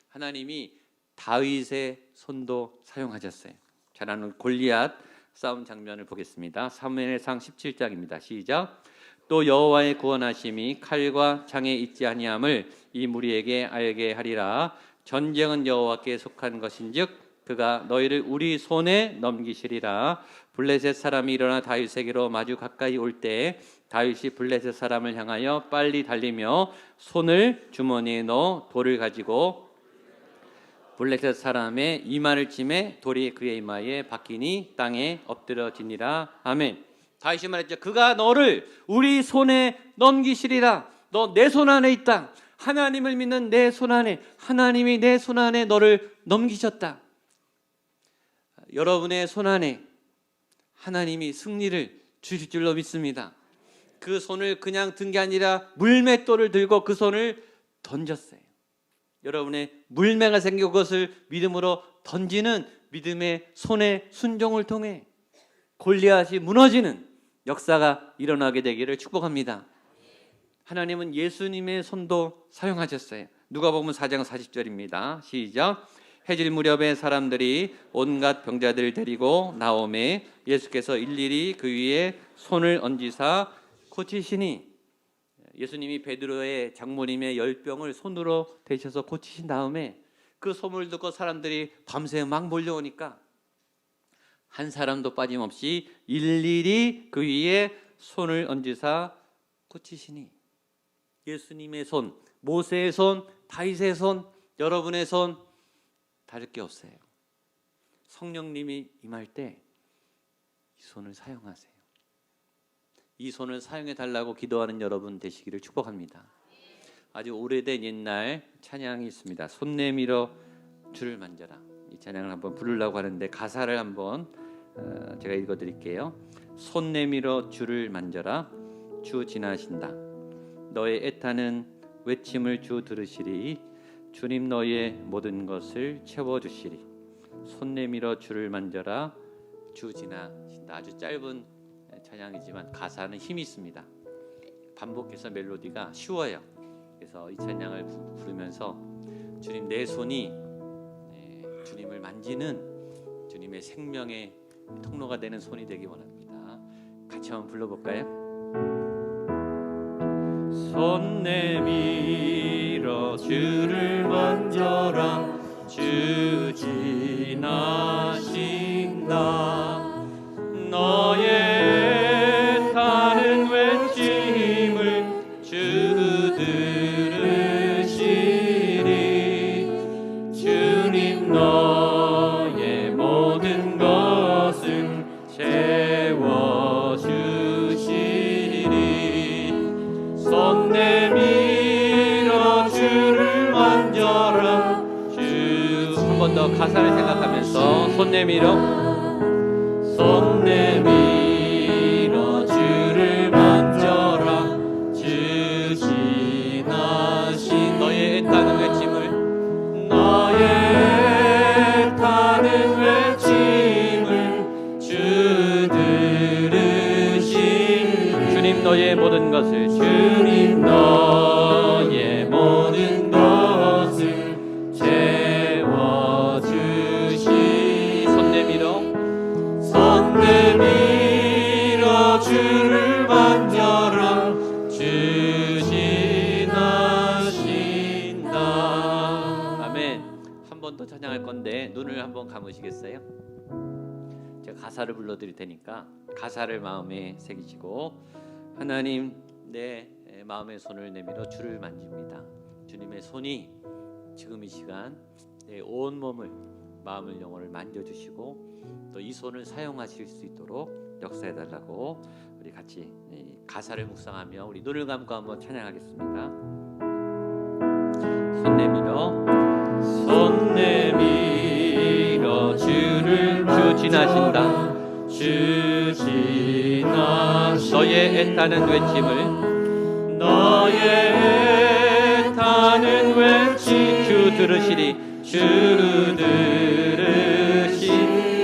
하나님이 다윗의 손도 사용하셨어요. 잘 아는 골리앗 싸움 장면을 보겠습니다. 사무엘상 17장입니다. 시작. 또 여호와의 구원하심이 칼과 창에 있지 아니함을 이 무리에게 알게 하리라. 전쟁은 여호와께 속한 것인즉 그가 너희를 우리 손에 넘기시리라. 블레셋 사람이 일어나 다윗에게로 마주 가까이 올 때 다윗이 블레셋 사람을 향하여 빨리 달리며 손을 주머니에 넣어 돌을 가지고 블레셋 사람의 이마를 치매 돌이 그의 이마에 박히니 땅에 엎드러지니라. 아멘. 다윗이 말했죠. 그가 너를 우리 손에 넘기시리라. 너 내 손 안에 있다. 하나님을 믿는 내 손 안에, 하나님이 내 손 안에 너를 넘기셨다. 여러분의 손 안에 하나님이 승리를 주실 줄로 믿습니다. 그 손을 그냥 든 게 아니라 물맷돌을 들고 그 손을 던졌어요. 여러분의 물매가 생겨 그것을 믿음으로 던지는 믿음의 손의 순종을 통해 골리앗이 무너지는 역사가 일어나게 되기를 축복합니다. 하나님은 예수님의 손도 사용하셨어요. 누가복음 4장 40절입니다. 시작. 해질 무렵에 사람들이 온갖 병자들을 데리고 나오매 예수께서 일일이 그 위에 손을 얹으사 고치시니, 예수님이 베드로의 장모님의 열병을 손으로 대셔서 고치신 다음에 그 소문을 듣고 사람들이 밤새 막 몰려오니까 한 사람도 빠짐없이 일일이 그 위에 손을 얹으사 고치시니, 예수님의 손, 모세의 손, 다윗의 손, 여러분의 손 다를 게 없어요. 성령님이 임할 때 이 손을 사용하세요. 이 손을 사용해 달라고 기도하는 여러분 되시기를 축복합니다. 아주 오래된 옛날 찬양이 있습니다. 손 내밀어 주를 만져라. 이 찬양을 한번 부르려고 하는데 가사를 한번 제가 읽어드릴게요. 손 내밀어 주를 만져라. 주 지나신다. 너의 애타는 외침을 주 들으시리. 주님 너의 모든 것을 채워주시리. 손 내밀어 주를 만져라. 주 지나신다. 아주 짧은 찬양이지만 가사는 힘이 있습니다. 반복해서 멜로디가 쉬워요. 그래서 이 찬양을 부르면서 주님, 내 손이 주님을 만지는 주님의 생명의 통로가 되는 손이 되기 원합니다. 같이 한번 불러볼까요? 손 내밀어 주를 만져라. 주 지나신다. 너의 타는 외침을 주 들으시리. 주님 너의 모든 것을 채워주시리. 손 내밀어 주를 만져라. 주, 한 번 더 가사를 생각하면서 손 내밀어 주를 만져라. 주 지나신 너의 애타는 외침을 주 들으신. 주님 너의 모든 것을 채워주시. 손 내밀어 주를 만져라. 주 지나신다. 아멘. 한 번 더 찬양할 건데 눈을 한번 감으시겠어요? 제가 가사를 불러드릴 테니까 가사를 마음에 새기시고, 하나님, 내 마음의 손을 내밀어 주를 만집니다. 주님의 손이 지금 이 시간 내 온 몸을, 마음을, 영혼을 만져주시고 또 이 손을 사용하실 수 있도록 역사해달라고 우리 같이 가사를 묵상하며 우리 눈을 감고 한번 찬양하겠습니다. 손 내밀어 주를. 주 지나신다. 주 지나신다. 너의 애타는 외침 주 들으시리.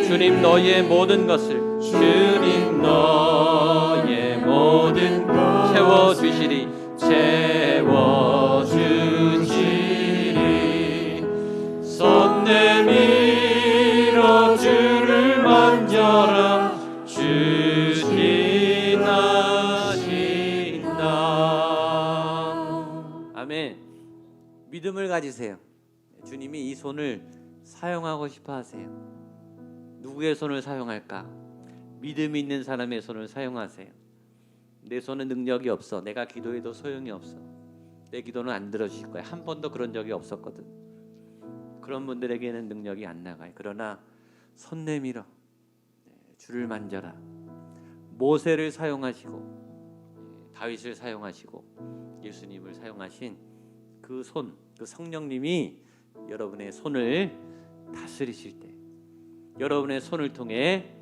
주님 너의 모든 것을 채워주시리. 손 내밀어 주를 만져라. 주 지나신다. 아멘. 믿음을 가지세요. 주님이 이 손을 사용하고 싶어 하세요. 누구의 손을 사용할까? 믿음이 있는 사람의 손을 사용하세요. 내 손은 능력이 없어. 내가 기도해도 소용이 없어. 내 기도는 안 들어주실 거야. 한 번도 그런 적이 없었거든. 그런 분들에게는 능력이 안 나가요. 그러나 손 내밀어 주를 만져라. 모세를 사용하시고 다윗을 사용하시고 예수님을 사용하신 그 손, 그 성령님이 여러분의 손을 다스리실 때 여러분의 손을 통해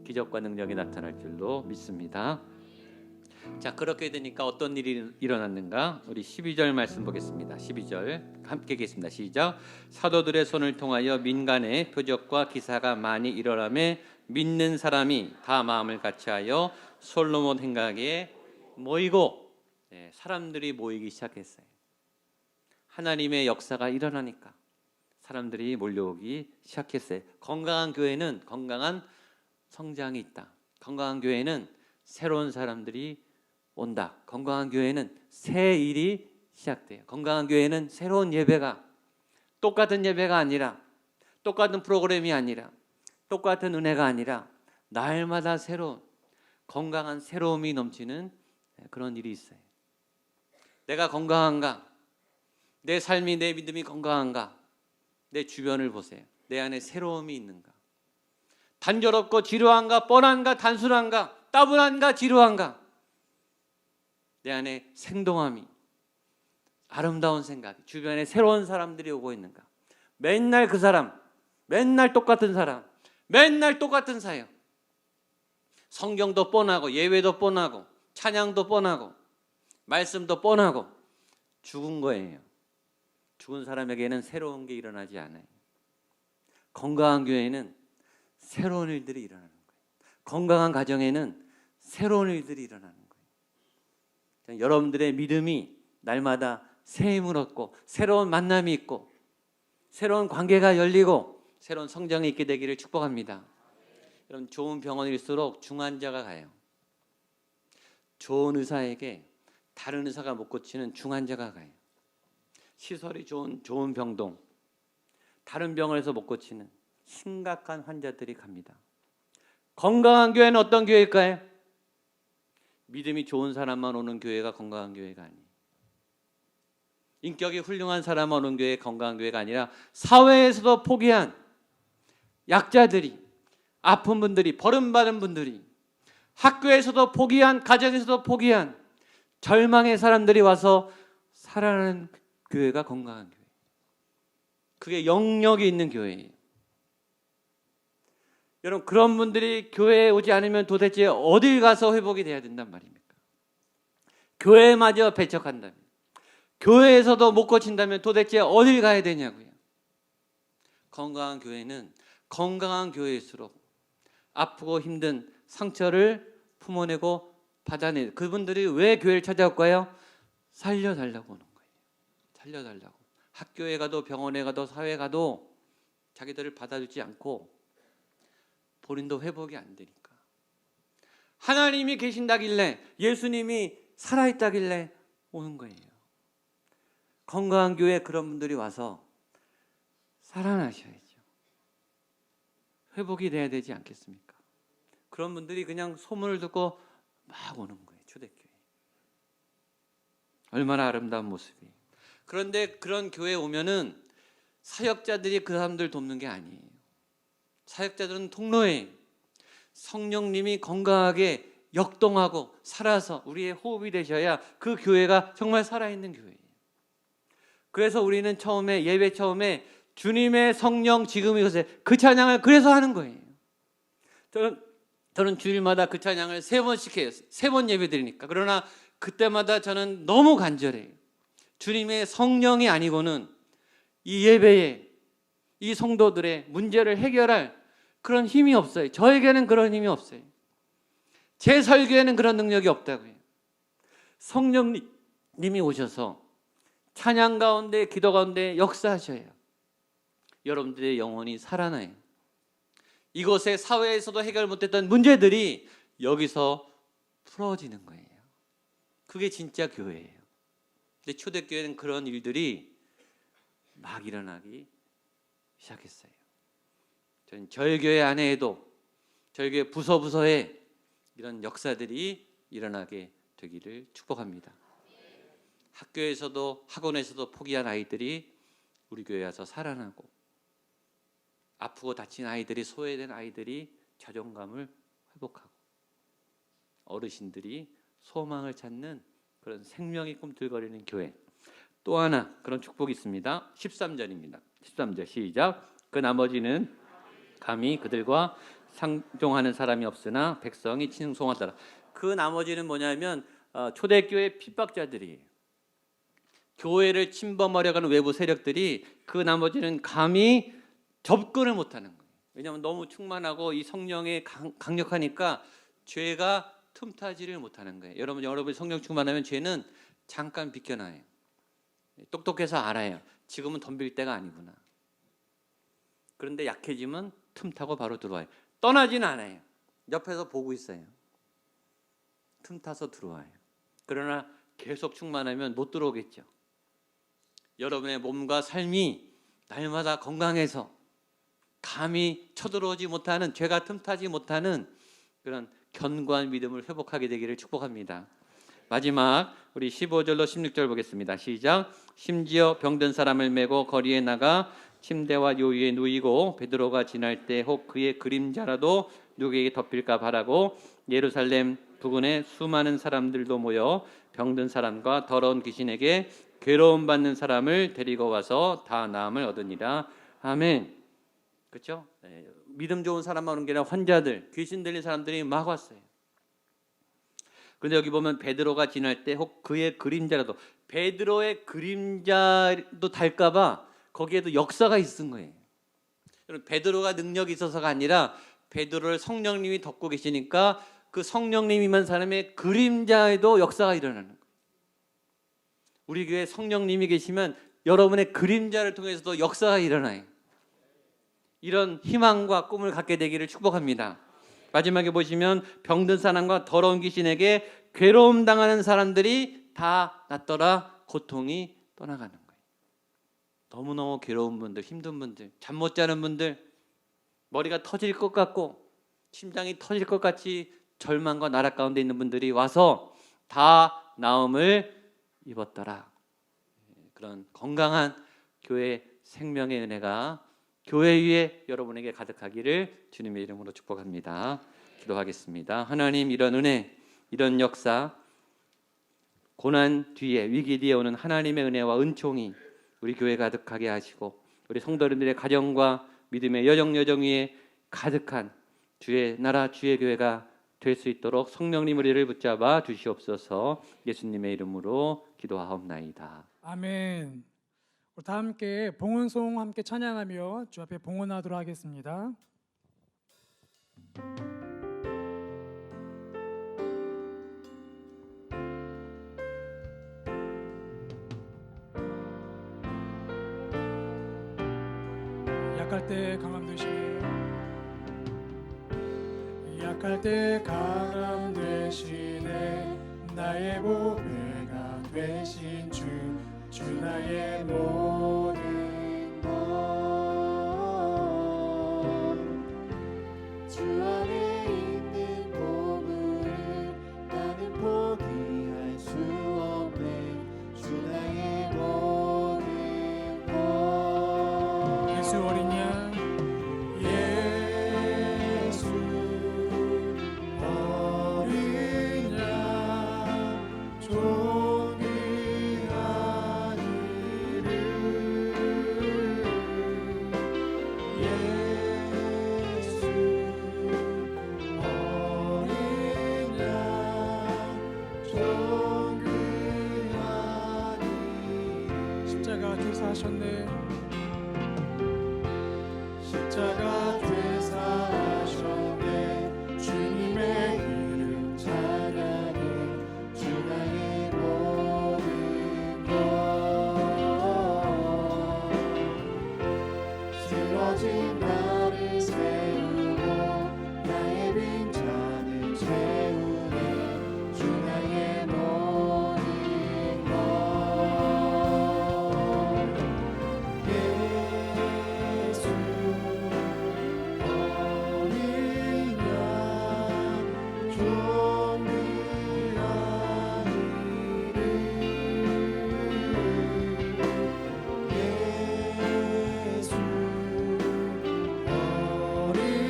기적과 능력이 나타날 줄로 믿습니다. 자, 그렇게 되니까 어떤 일이 일어났는가? 우리 12절 말씀 보겠습니다. 12절 함께 읽겠습니다. 시작. 사도들의 손을 통하여 민간에 표적과 기사가 많이 일어나며 믿는 사람이 다 마음을 같이하여 솔로몬 행각에 모이고, 사람들이 모이기 시작했어요. 하나님의 역사가 일어나니까 사람들이 몰려오기 시작했어요. 건강한 교회는 건강한 성장이 있다. 건강한 교회는 새로운 사람들이 온다. 건강한 교회는 새 일이 시작돼요. 건강한 교회는 새로운 예배가 똑같은 예배가 아니라 똑같은 프로그램이 아니라 똑같은 은혜가 아니라 날마다 새로운 건강한 새로움이 넘치는 그런 일이 있어요. 내가 건강한가? 내 삶이 내 믿음이 건강한가? 내 주변을 보세요. 내 안에 새로움이 있는가? 단조롭고 지루한가? 뻔한가? 단순한가? 따분한가? 지루한가? 내 안에 생동함이 아름다운 생각, 주변에 새로운 사람들이 오고 있는가? 맨날 그 사람, 맨날 똑같은 사람, 맨날 똑같은 사역. 성경도 뻔하고 예배도 뻔하고 찬양도 뻔하고 말씀도 뻔하고 죽은 거예요. 죽은 사람에게는 새로운 게 일어나지 않아요. 건강한 교회는 새로운 일들이 일어나는 거예요. 건강한 가정에는 새로운 일들이 일어나는 거예요. 여러분들의 믿음이 날마다 새 힘을 얻고 새로운 만남이 있고 새로운 관계가 열리고 새로운 성장이 있게 되기를 축복합니다. 여러분, 좋은 병원일수록 중환자가 가요. 좋은 의사에게 다른 의사가 못 고치는 중환자가 가요. 시설이 좋은 병동, 다른 병원에서 못 고치는 심각한 환자들이 갑니다. 건강한 교회는 어떤 교회일까요? 믿음이 좋은 사람만 오는 교회가 건강한 교회가 아니에요. 인격이 훌륭한 사람만 오는 교회가 건강한 교회가 아니라 사회에서도 포기한 약자들이, 아픈 분들이, 버림받은 분들이, 학교에서도 포기한, 가정에서도 포기한 절망의 사람들이 와서 살아나는 교회가 건강한 교회. 그게 영역이 있는 교회예요. 여러분, 그런 분들이 교회에 오지 않으면 도대체 어딜 가서 회복이 돼야 된단 말입니까? 교회마저 배척한다면, 교회에서도 못 고친다면 도대체 어딜 가야 되냐고요. 건강한 교회는 건강한 교회일수록 아프고 힘든 상처를 품어내고 받아내. 그분들이 왜 교회를 찾아올까요? 살려달라고 오는 거예요. 살려달라고. 학교에 가도 병원에 가도 사회에 가도 자기들을 받아주지 않고 본인도 회복이 안 되니까. 하나님이 계신다길래, 예수님이 살아있다길래 오는 거예요. 건강한 교회에 그런 분들이 와서 살아나셔야죠. 회복이 돼야 되지 않겠습니까? 그런 분들이 그냥 소문을 듣고 막 오는 거예요. 초대교회. 얼마나 아름다운 모습이에요. 그런데 그런 교회에 오면은 사역자들이 그 사람들 돕는 게 아니에요. 사역자들은 통로에 성령님이 건강하게 역동하고 살아서 우리의 호흡이 되셔야 그 교회가 정말 살아있는 교회예요. 그래서 우리는 처음에, 예배 처음에 주님의 성령 지금 이곳에, 그 찬양을 그래서 하는 거예요. 저는 주일마다 그 찬양을 3번씩 해요. 3번 예배 드리니까. 그러나 그때마다 저는 너무 간절해요. 주님의 성령이 아니고는 이 예배에, 이 성도들의 문제를 해결할 그런 힘이 없어요. 저에게는 그런 힘이 없어요. 제 설교에는 그런 능력이 없다고요. 성령님이 오셔서 찬양 가운데, 기도 가운데 역사하셔요. 여러분들의 영혼이 살아나요. 이곳에 사회에서도 해결 못했던 문제들이 여기서 풀어지는 거예요. 그게 진짜 교회예요. 근데 초대교회는 그런 일들이 막 일어나기 시작했어요. 저는 저희 교회 안에도, 저희 교회 부서에 이런 역사들이 일어나게 되기를 축복합니다. 학교에서도 학원에서도 포기한 아이들이 우리 교회에 와서 살아나고, 아프고 다친 아이들이, 소외된 아이들이 자존감을 회복하고, 어르신들이 소망을 찾는 그런 생명이 꿈틀거리는 교회. 또 하나 그런 축복이 있습니다. 13절입니다. 13절 시작. 그 나머지는 감히 그들과 상종하는 사람이 없으나 백성이 칭송하더라. 그 나머지는 뭐냐면 초대교회 핍박자들이에요. 교회를 침범하려고 하는 외부 세력들이 그 나머지는 감히 접근을 못하는 거예요. 왜냐하면 너무 충만하고 이 성령에 강력하니까 죄가 틈타지를 못하는 거예요. 여러분 성령 충만하면 죄는 잠깐 비껴나요. 똑똑해서 알아요. 지금은 덤빌 때가 아니구나. 그런데 약해지면 틈타고 바로 들어와요. 떠나지는 않아요. 옆에서 보고 있어요. 틈타서 들어와요. 그러나 계속 충만하면 못 들어오겠죠. 여러분의 몸과 삶이 날마다 건강해서 감히 쳐들어오지 못하는, 죄가 틈타지 못하는 그런 견고한 믿음을 회복하게 되기를 축복합니다. 마지막 우리 15절로 16절 보겠습니다. 시작. 심지어 병든 사람을 메고 거리에 나가 침대와 요위에 누이고 베드로가 지날 때 혹 그의 그림자라도 누구에게 덮일까 바라고 예루살렘 부근에 수많은 사람들도 모여 병든 사람과 더러운 귀신에게 괴로움 받는 사람을 데리고 와서 다 나음을 얻으니라. 아멘. 그렇죠? 믿음 좋은 사람만 오는 게 아니라 환자들, 귀신 들린 사람들이 막 왔어요. 그런데 여기 보면 베드로가 지날 때 혹 그의 그림자라도, 베드로의 그림자도 달까 봐 거기에도 역사가 있은 거예요. 베드로가 능력이 있어서가 아니라 베드로를 성령님이 덮고 계시니까 그 성령님 임한 사람의 그림자에도 역사가 일어나는 거예요. 우리 교회에 성령님이 계시면 여러분의 그림자를 통해서도 역사가 일어나요. 이런 희망과 꿈을 갖게 되기를 축복합니다. 마지막에 보시면 병든 사람과 더러운 귀신에게 괴로움 당하는 사람들이 다 낫더라. 고통이 떠나가는 거예요. 너무너무 괴로운 분들, 힘든 분들, 잠 못 자는 분들, 머리가 터질 것 같고 심장이 터질 것 같이 절망과 나락 가운데 있는 분들이 와서 다 나음을 입었더라. 그런 건강한 교회 생명의 은혜가 교회 위에 여러분에게 가득하기를 주님의 이름으로 축복합니다. 기도하겠습니다. 하나님, 이런 은혜, 이런 역사, 고난 뒤에, 위기 뒤에 오는 하나님의 은혜와 은총이 우리 교회에 가득하게 하시고 우리 성도님들의 가정과 믿음의 여정 위에 가득한 주의 나라, 주의 교회가 될 수 있도록 성령님 우리를 붙잡아 주시옵소서. 예수님의 이름으로 기도하옵나이다. 아멘. 우리 다 함께 봉헌송 함께 찬양하며 주 앞에 봉헌하도록 하겠습니다. 약할 때 강함 되시네. 약할 때 강함 되시네. 나의 보배가 되신 주 나의 모든 것. 주 안에 있는 보물을 나는 포기할 수 없네. 주 나의 모든 것. 예수 어린 양, 예수 어린 양 존귀한 이름. 예수 어린 양 존귀한 이름. 십자가 죄사하셨네. 십자가 되사하셨네. 주님의 이름 찬양해. 주 나의 모든 것. 쓰러진 나를 세우고 나의 빈잔을 채우네. 주 나의 모든 것. 예수 어린 양 존귀한 이름. 예수 어린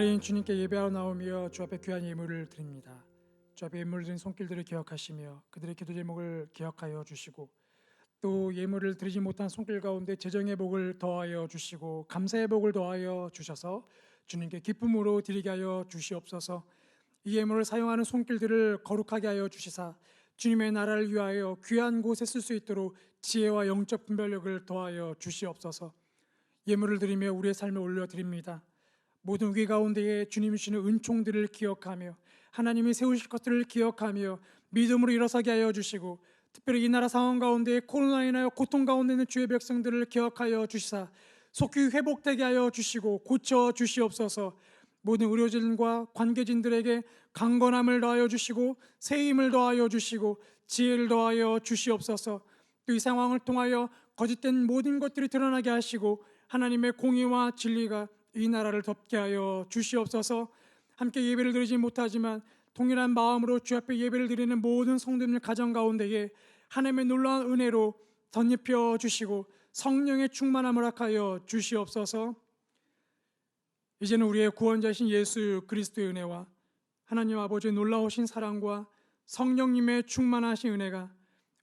날인 주님께 예배하러 나오며 주 앞에 귀한 예물을 드립니다. 주 앞에 예물을 드린 손길들을 기억하시며 그들의 기도 제목을 기억하여 주시고 또 예물을 드리지 못한 손길 가운데 재정의 복을 더하여 주시고 감사의 복을 더하여 주셔서 주님께 기쁨으로 드리게 하여 주시옵소서. 이 예물을 사용하는 손길들을 거룩하게 하여 주시사 주님의 나라를 위하여 귀한 곳에 쓸 수 있도록 지혜와 영적 분별력을 더하여 주시옵소서. 예물을 드리며 우리의 삶을 올려드립니다. 모든 위기 가운데에 주님이 주시는 은총들을 기억하며 하나님이 세우실 것들을 기억하며 믿음으로 일어서게 하여 주시고 특별히 이 나라 상황 가운데 코로나로 인하여 고통 가운데 있는 주의 백성들을 기억하여 주시사 속히 회복되게 하여 주시고 고쳐 주시옵소서. 모든 의료진과 관계진들에게 강건함을 더하여 주시고 새 힘을 더하여 주시고 지혜를 더하여 주시옵소서. 또 이 상황을 통하여 거짓된 모든 것들이 드러나게 하시고 하나님의 공의와 진리가 이 나라를 덮게 하여 주시옵소서. 함께 예배를 드리지 못하지만 동일한 마음으로 주 앞에 예배를 드리는 모든 성도들 가정 가운데에 하나님의 놀라운 은혜로 덧입혀 주시고 성령의 충만함을 허락하여 주시옵소서. 이제는 우리의 구원자신 예수 그리스도의 은혜와 하나님 아버지의 놀라우신 사랑과 성령님의 충만하신 은혜가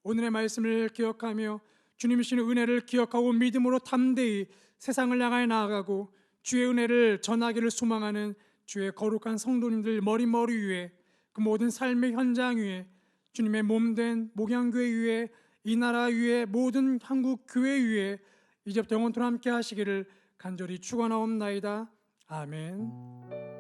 오늘의 말씀을 기억하며 주님이 주시는 은혜를 기억하고 믿음으로 담대히 세상을 향하여 나아가고 주의 은혜를 전하기를 소망하는 주의 거룩한 성도님들 머리머리 위에 그 모든 삶의 현장 위에 주님의 몸된 목양교회 위에 이 나라 위에 모든 한국 교회 위에 이제부터 영원토록 함께 하시기를 간절히 축원하옵나이다. 아멘.